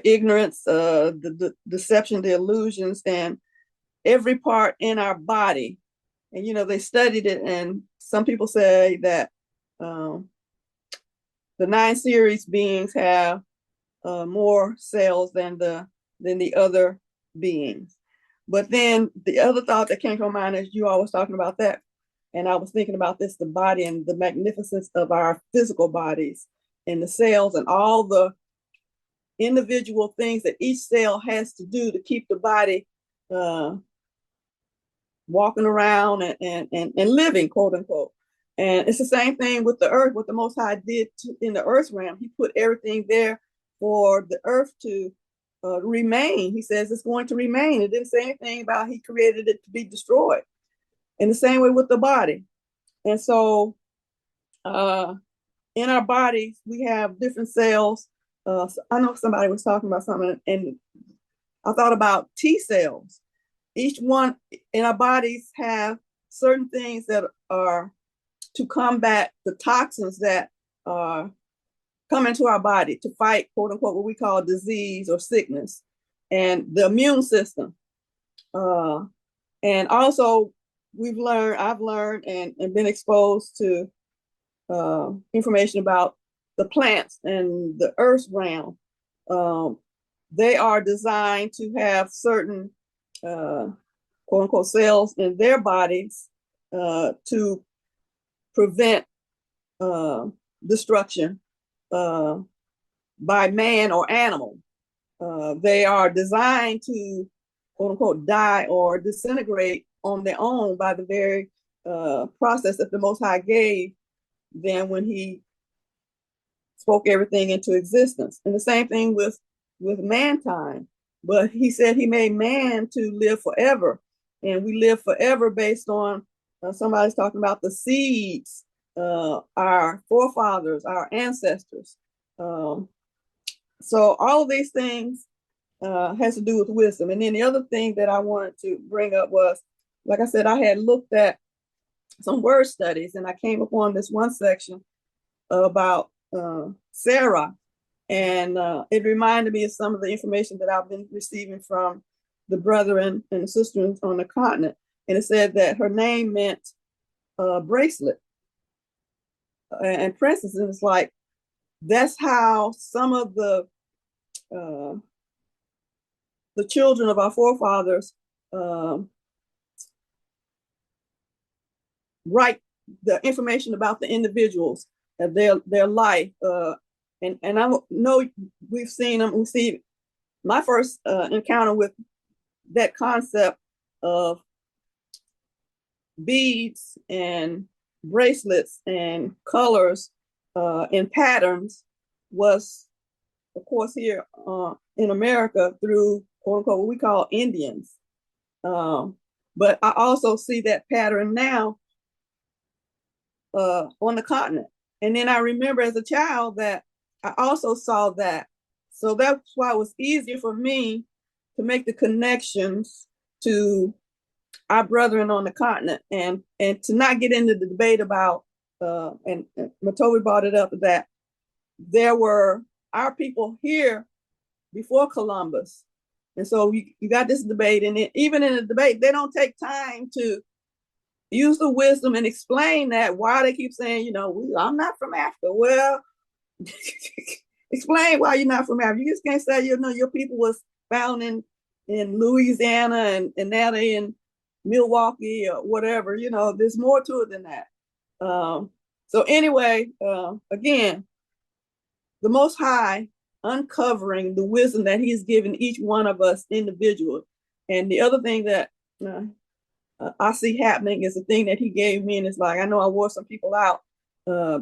ignorance, the deception, the illusions, and every part in our body. And, you know, they studied it, and some people say that the 9 series beings have more cells than the other beings. But then the other thought that came to my mind is you always talking about that. And I was thinking about this, the body and the magnificence of our physical bodies and the cells and all the individual things that each cell has to do to keep the body walking around and living, quote unquote. And it's the same thing with the earth. What the Most High did in the earth realm, He put everything there for the earth to remain. He says it's going to remain. It didn't say anything about He created it to be destroyed. In the same way with the body. And so in our bodies, we have different cells. I know somebody was talking about something, and I thought about T cells. Each one in our bodies have certain things that are to combat the toxins that come into our body to fight, quote unquote, what we call disease or sickness, and the immune system. And also, I've learned and been exposed to information about the plants and the earth realm. They are designed to have certain quote unquote cells in their bodies to prevent destruction by man or animal. They are designed to quote unquote die or disintegrate on their own by the very process that the Most High gave them when He spoke everything into existence. And the same thing with mankind. But He said He made man to live forever. And we live forever based on, somebody's talking about the seeds, our forefathers, our ancestors. So all of these things has to do with wisdom. And then the other thing that I wanted to bring up was, like I said, I had looked at some word studies, and I came upon this one section about Sirach, and it reminded me of some of the information that I've been receiving from the brethren and the sisters on the continent. And it said that her name meant bracelet and princess. And it's like, that's how some of the children of our forefathers write the information about the individuals and their life. And I know we've seen them. We see my first encounter with that concept of beads and bracelets and colors and patterns was, of course, here in America through, quote unquote, what we call Indians. But I also see that pattern now on the continent. And then I remember as a child that I also saw that. So that's why it was easier for me to make the connections to our brethren on the continent, and to not get into the debate about, and Matovi brought it up, that there were our people here before Columbus. And so you got this debate, and even in the debate, they don't take time to use the wisdom and explain that, why they keep saying, you know, I'm not from Africa. Well, explain why you're not from Africa. You just can't say, you know, your people was found in Louisiana and now they in Milwaukee or whatever. You know, there's more to it than that. So anyway, again, the Most High uncovering the wisdom that He's given each one of us individually. And the other thing that I see happening is the thing that He gave me, and it's like, I know I wore some people out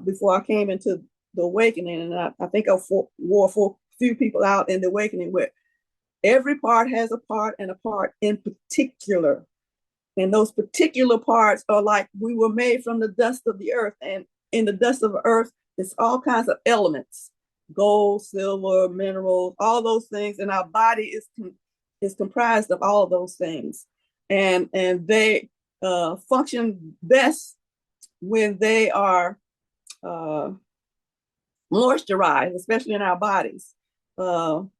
before I came into the awakening, and I think I wore for a few people out in the awakening, where every part has a part, and a part in particular. And those particular parts are like, we were made from the dust of the earth, and in the dust of the earth, it's all kinds of elements: gold, silver, minerals, all those things. And our body is comprised of all of those things. And they function best when they are moisturized, especially in our bodies. So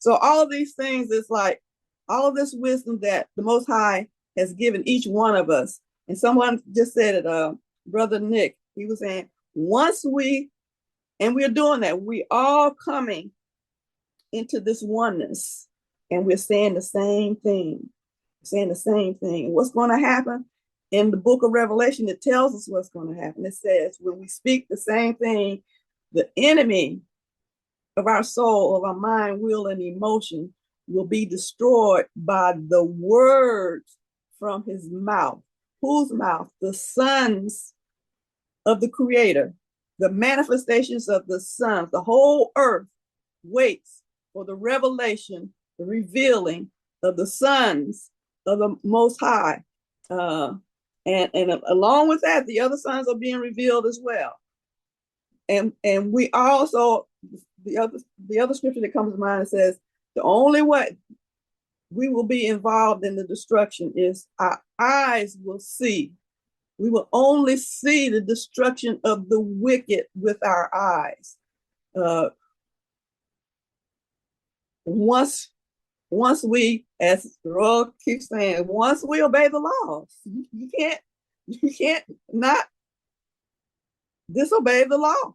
all of these things is like all of this wisdom that the Most High has given each one of us. And someone just said it, Brother Nick, he was saying, once we're doing that, we all coming into this oneness, and we're saying the same thing, And what's going to happen? In the book of Revelation, it tells us what's going to happen. It says, when we speak the same thing, the enemy of our soul, of our mind, will, and emotion will be destroyed by the words from his mouth. Whose mouth? The sons of the Creator, the manifestations of the sons. The whole earth waits for the revelation, the revealing of the sons of the Most High. And along with that, the other sons are being revealed as well. And we also, the other scripture that comes to mind says, the only way we will be involved in the destruction is our eyes will see. We will only see the destruction of the wicked with our eyes. Once we, as Roy keeps saying, once we obey the laws, you can't not disobey the law.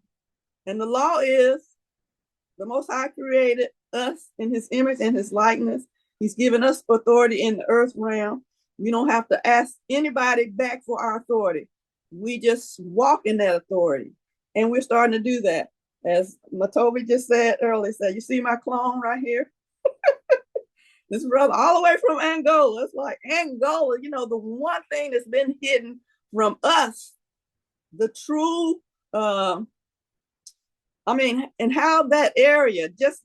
And the law is, the Most High created us in His image and His likeness. He's given us authority in the earth realm. We don't have to ask anybody back for our authority. We just walk in that authority. And we're starting to do that. As Matovi just said earlier, you see my clone right here? This brother all the way from Angola. It's like Angola, you know, the one thing that's been hidden from us, the true, and how that area, just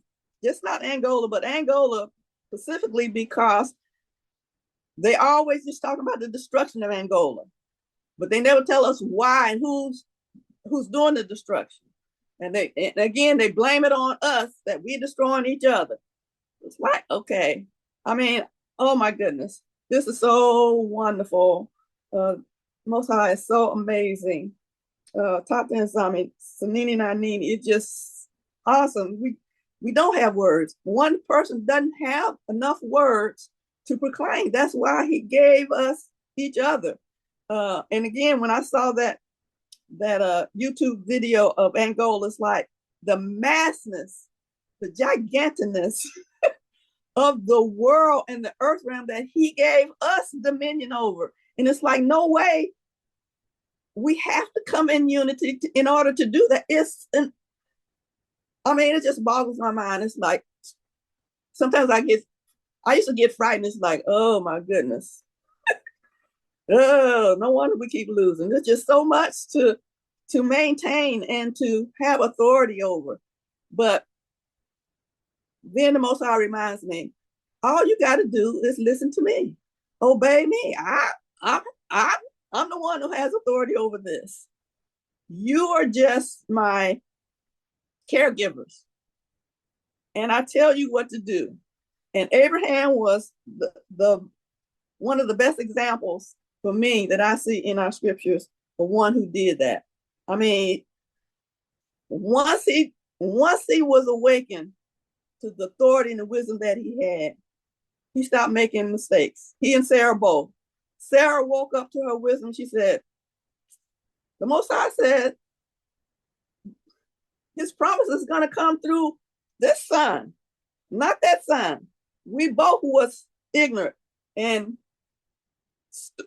not Angola, but Angola specifically, because they always just talk about the destruction of Angola, but they never tell us why and who's doing the destruction. And again, they blame it on us that we're destroying each other. It's like, okay, oh my goodness, this is so wonderful. Most High is so amazing. Top 10 Sanini Nanini, it's just awesome. We don't have words. One person doesn't have enough words to proclaim. That's why He gave us each other. And again, when I saw that YouTube video of Angola, it's like the massness, the gigantiness of the world and the earth realm that He gave us dominion over. And it's like, no way. We have to come in unity in order to do that. It just boggles my mind. It's like, sometimes I used to get frightened. It's like, oh my goodness. Oh, no wonder we keep losing. There's just so much to maintain and to have authority over. But then the Most High reminds me, all you got to do is listen to me, obey me. I'm the one who has authority over this. You are just my caregivers, and I tell you what to do. And Abraham was the one of the best examples for me that I see in our scriptures for one who did that. I mean, once he was awakened to the authority and the wisdom that he had, he stopped making mistakes. He and Sarah both. Sarah woke up to her wisdom. She said, the Most High said, his promise is going to come through this son, not that son. We both was ignorant and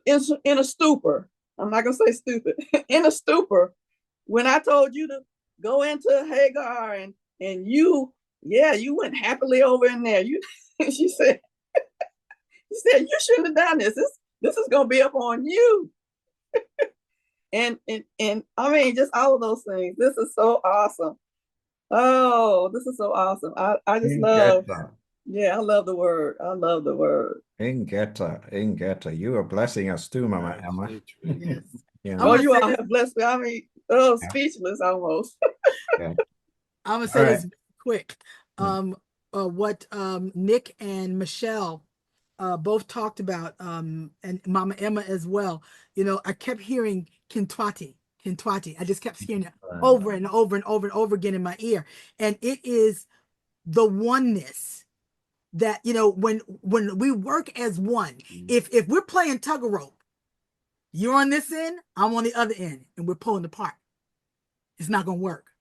in a stupor. I'm not going to say stupid. In a stupor. When I told you to go into Hagar and you went happily over in there. She said, you shouldn't have done this. This is going to be up on you. and I mean, just all of those things. This is so awesome. Oh, this is so awesome. I just love, I love the word. I love the word. Ingeta. You are blessing us too, Mama Emma. Yes. Yeah. Oh, you all have blessed me. I mean, speechless almost. Yeah. I'm gonna say this quick. What Nick and Michelle both talked about, and Mama Emma as well. You know, I kept hearing Kintwati. I just kept hearing it over and over and over and over again in my ear. And it is the oneness that, you know, when we work as one, if we're playing tug of rope, you're on this end, I'm on the other end, and we're pulling apart, it's not gonna work.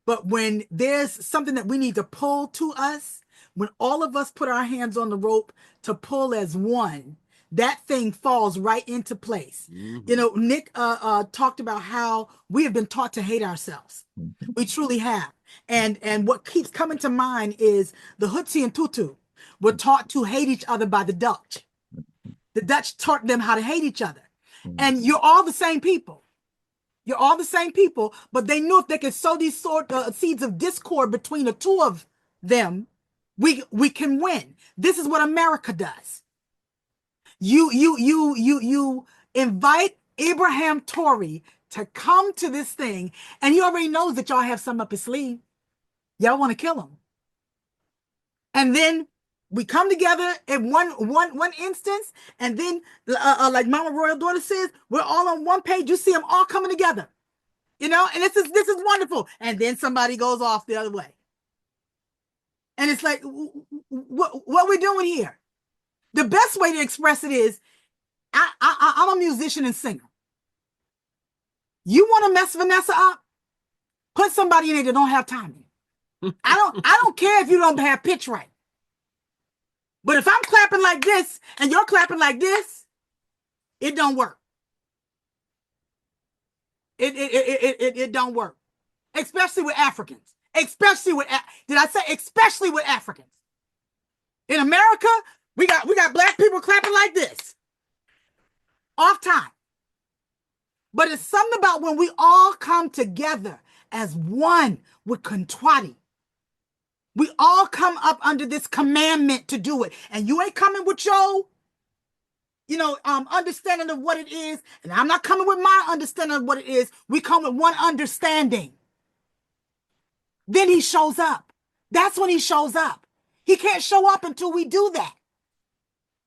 But when there's something that we need to pull to us, when all of us put our hands on the rope to pull as one, that thing falls right into place. You know, Nick talked about how we have been taught to hate ourselves. We truly have. And what keeps coming to mind is the Hutsi and Tutu were taught to hate each other by the Dutch. The Dutch taught them how to hate each other. And you're all the same people. You're all the same people, but they knew if they could sow these seeds of discord between the two of them, we can win. This is what America does. You invite Abraham Tory to come to this thing, and he already knows that y'all have something up his sleeve. Y'all want to kill him. And then we come together in one instance, and then like Mama Royal Daughter says, we're all on one page. You see them all coming together. You know, and this is wonderful. And then somebody goes off the other way. And it's like, what we're doing here? The best way to express it is, I'm a musician and singer. You want to mess Vanessa up? Put somebody in there that don't have timing. I don't care if you don't have pitch right. But if I'm clapping like this and you're clapping like this, it don't work. It don't work. Especially with Africans. Especially with Africans? In America, we got black people clapping like this. Off time. But it's something about when we all come together as one with Kintwati. We all come up under this commandment to do it. And you ain't coming with your, understanding of what it is. And I'm not coming with my understanding of what it is. We come with one understanding. Then he shows up. That's when he shows up. He can't show up until we do that.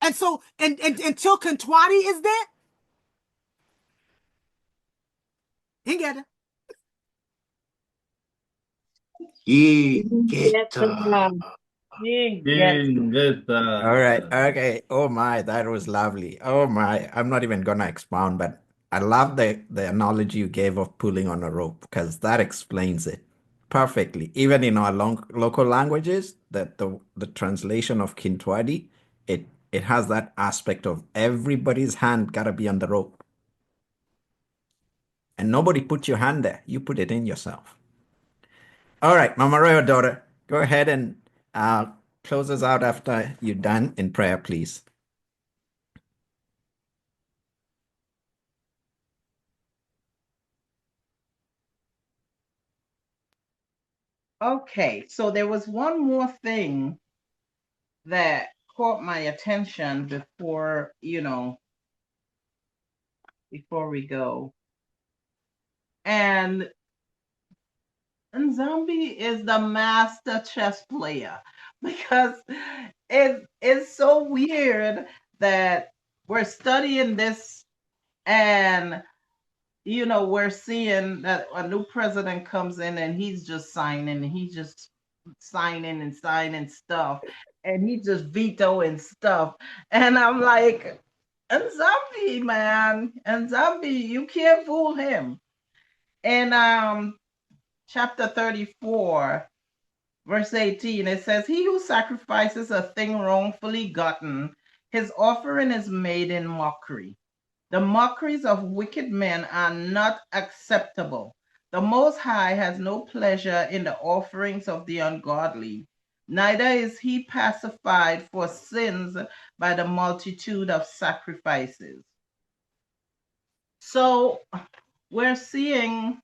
And so, and until Kintwati is there, he get it. All right. Okay. Oh my, that was lovely. Oh my, I'm not even gonna expound, but I love the analogy you gave of pulling on a rope, because that explains it perfectly. Even in our local languages, that the translation of Kintwadi, it has that aspect of everybody's hand gotta be on the rope. And nobody put your hand there. You put it in yourself. All right, Mama Royal Daughter, go ahead and close us out after you're done in prayer, please. Okay, so there was one more thing that caught my attention before we go. And Nzambi is the master chess player, because it's so weird that we're studying this, and we're seeing that a new president comes in and he's just signing and signing stuff, and he just vetoing stuff. And I'm like, Nzambi, man, Nzambi, you can't fool him. And chapter 34, verse 18, it says, he who sacrifices a thing wrongfully gotten, his offering is made in mockery. The mockeries of wicked men are not acceptable. The Most High has no pleasure in the offerings of the ungodly, neither is he pacified for sins by the multitude of sacrifices. So we're seeing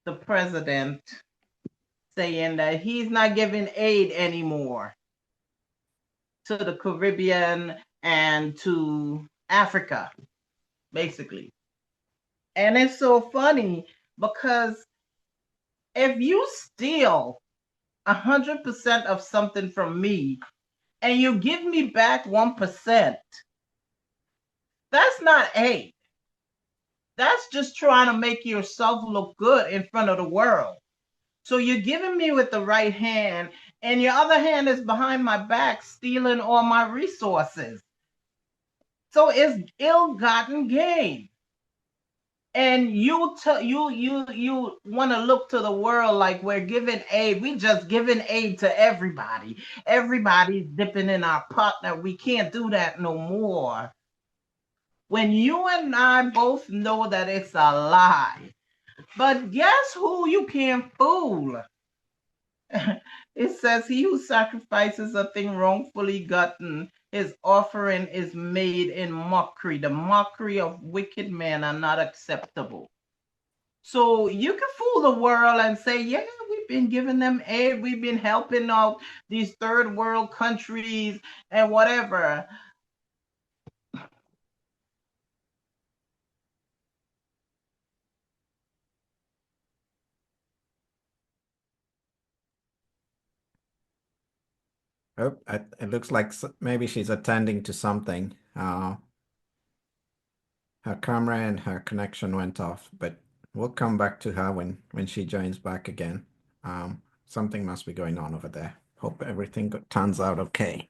the president saying that he's not giving aid anymore to the Caribbean and to Africa, basically. And it's so funny because if you steal 100% of something from me and you give me back 1%, that's not aid. That's just trying to make yourself look good in front of the world. So you're giving me with the right hand, and your other hand is behind my back stealing all my resources. So it's ill-gotten gain. And you want to look to the world like we're giving aid. We just giving aid to everybody. Everybody's dipping in our pot. Now we can't do that no more. When you and I both know that it's a lie. But guess who you can't fool? It says, he who sacrifices a thing wrongfully gotten, his offering is made in mockery. The mockery of wicked men are not acceptable. So you can fool the world and say, yeah, we've been giving them aid. We've been helping out these third world countries and whatever. Oh, it looks like maybe she's attending to something. Her camera and her connection went off, but we'll come back to her when she joins back again. Something must be going on over there. Hope everything turns out okay.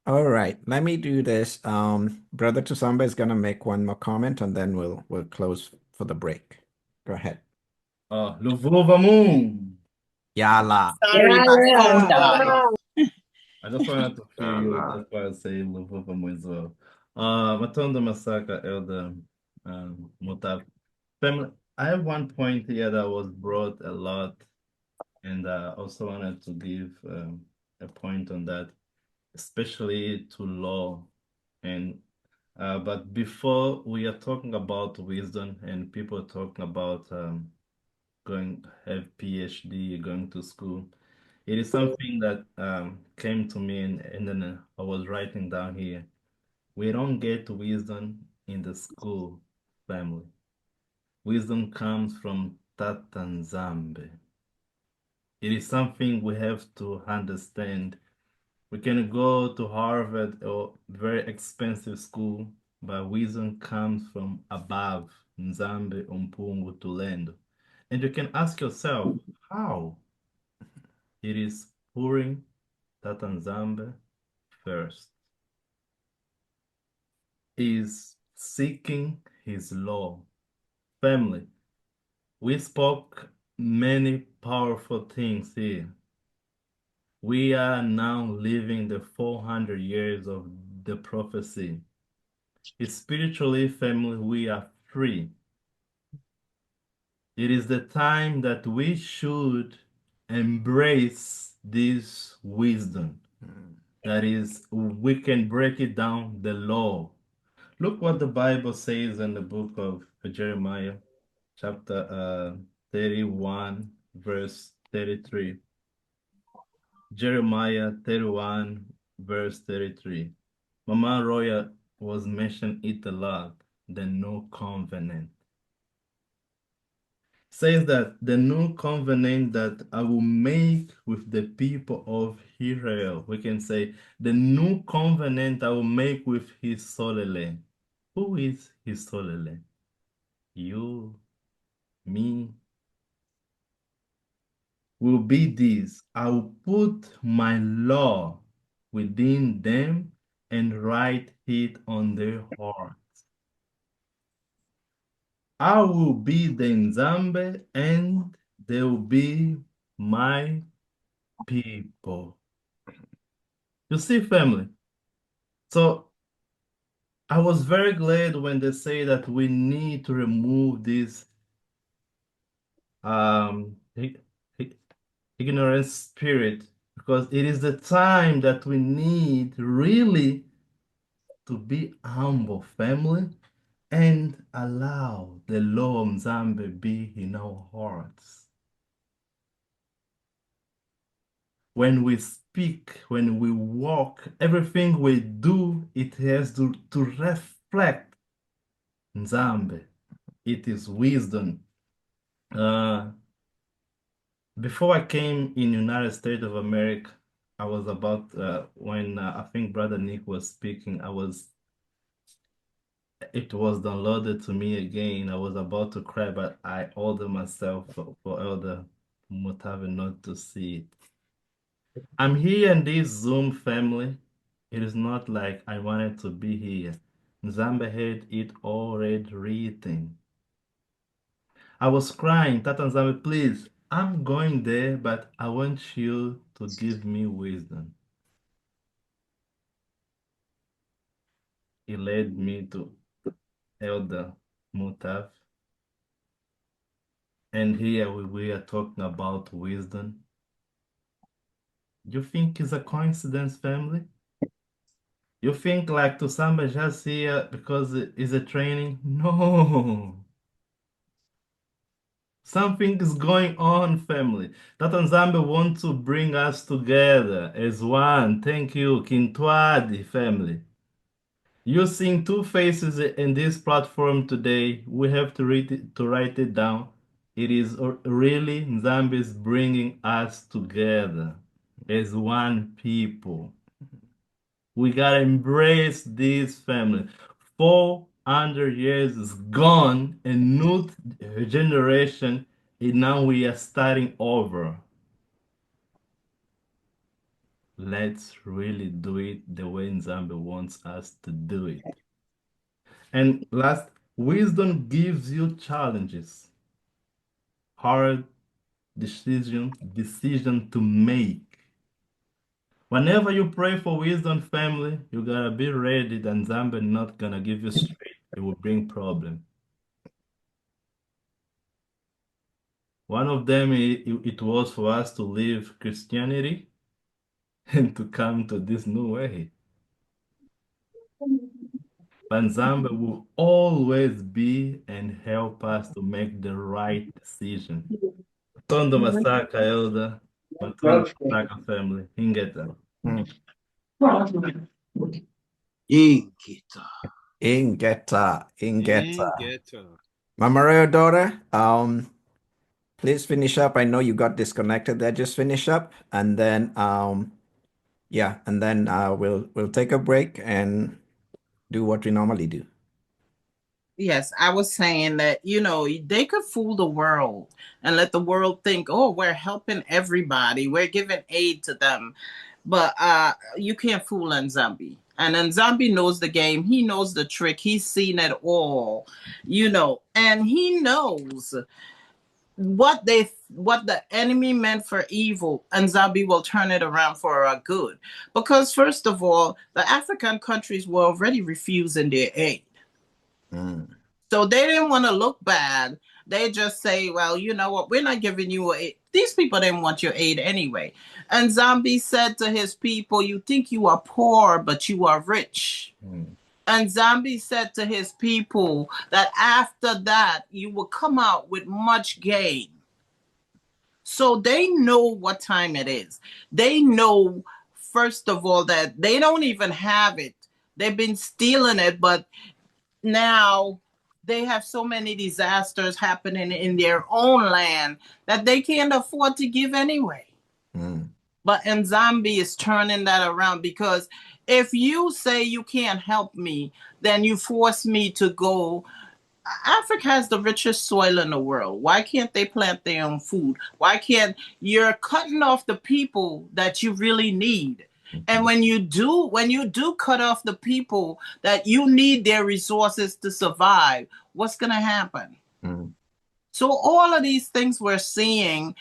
All right, let me do this. Brother Tusamba is gonna make one more comment, and then we'll close for the break. Go ahead. Luvuvamu. Yala. Sorry, my phone died. I just wanted to feel you. Yala. That's why I say Luvuvamu as well. Matondo Masaka, Elder Mutav. Family, I have one point here that was brought a lot, and I also wanted to give a point on that, especially to law. And but before we are talking about wisdom and people talking about going have PhD, going to school, it is something that came to me, and then I was writing down here. We don't get wisdom in the school, family. Wisdom comes from Tata Nzambe. It is something we have to understand. We can go to Harvard or very expensive school, but wisdom comes from above, Nzambe Umpungu Tulendo. And you can ask yourself, how? It is pouring Tata Nzambe first. Is seeking his law. Family, we spoke many powerful things here. We are now living the 400 years of the prophecy. Spiritually, family, we are free. It is the time that we should embrace this wisdom. That is, we can break it down, the law. Look what the Bible says in the book of Jeremiah, chapter 31, verse 33. Jeremiah 31, verse 33. Mama Roya was mentioned it a lot, the no covenant. says that the new covenant that I will make with the people of Israel. We can say the new covenant I will make with his solele. Who is his solele? You, me, will be this. I will put my law within them and write it on their heart. I will be the Nzambe and they will be my people. You see, family. So I was very glad when they say that we need to remove this um ignorant spirit, because it is the time that we need really to be humble, family, and allow the law of Nzambe be in our hearts. When we speak, when we walk, everything we do, it has to reflect Nzambe. It is wisdom. Before I came in United States of America, I was about when I think Brother Nick was speaking, it was downloaded to me again. I was about to cry, but I ordered myself for Elder Mutave not to see it. I'm here in this Zoom family. It is not like I wanted to be here. Nzambe had it already written. I was crying, Tata Nzambe, please, I'm going there, but I want you to give me wisdom. He led me to Elder Mutav. And here we are talking about wisdom. You think it's a coincidence, family? You think like Tusamba just here because it's a training? No. Something is going on, family. Tata Nzambe wants to bring us together as one. Thank you, Kintwadi family. You're seeing two faces in this platform today. We have to write it down. It is really Nzambe is bringing us together as one people. We gotta embrace this family. 400 years is gone, a new generation, and now we are starting over. Let's really do it the way Nzambe wants us to do it. And last, wisdom gives you challenges, hard decision to make. Whenever you pray for wisdom, family, you gotta be ready that Nzambe not gonna give you straight. It will bring problem. One of them, it was for us to leave Christianity and to come to this new way. But Nzambe will always be and help us to make the right decision. Tondo Masaka Elder, Matondo Masaka family, Ingeta. Ingita. Ingeta. Mama Ray, daughter, please finish up. I know you got disconnected there. Just finish up, and then yeah, and then we'll take a break and do what we normally do. Yes, I was saying that, they could fool the world and let the world think, oh, we're helping everybody, we're giving aid to them. But you can't fool Nzambi. And Nzambi knows the game. He knows the trick. He's seen it all, and he knows what the enemy meant for evil, and Nzambi will turn it around for our good. Because first of all, the African countries were already refusing their aid. So they didn't want to look bad. They just say, well, you know what? We're not giving you aid. These people didn't want your aid anyway. And Nzambi said to his people, you think you are poor, but you are rich. And Nzambi said to his people that after that, you will come out with much gain. So they know what time it is. They know, first of all, that they don't even have it. They've been stealing it, but now they have so many disasters happening in their own land that they can't afford to give anyway. But Zambia is turning that around, because if you say you can't help me, then you force me to go. Africa has the richest soil in the world. Why can't they plant their own food? Why can't you're cutting off the people that you really need? And when you do cut off the people that you need their resources to survive, what's going to happen? So all of these things we're seeing,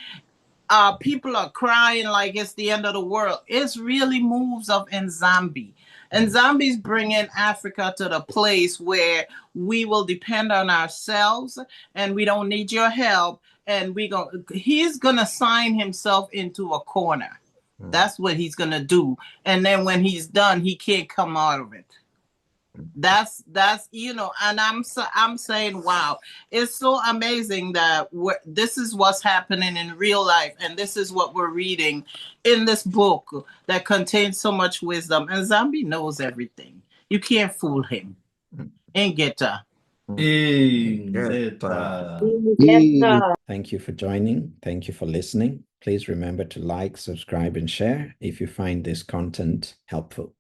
people are crying like it's the end of the world. It's really moves of Nzambi. And Zambi's bringing Africa to the place where we will depend on ourselves and we don't need your help. And he's going to sign himself into a corner. That's what he's going to do. And then when he's done, he can't come out of it. That's and I'm saying, wow, it's so amazing that this is what's happening in real life, and this is what we're reading in this book that contains so much wisdom. And Zambi knows everything. You can't fool him. Ingeta. Thank you for joining. Thank you for listening. Please remember to like, subscribe, and share if you find this content helpful.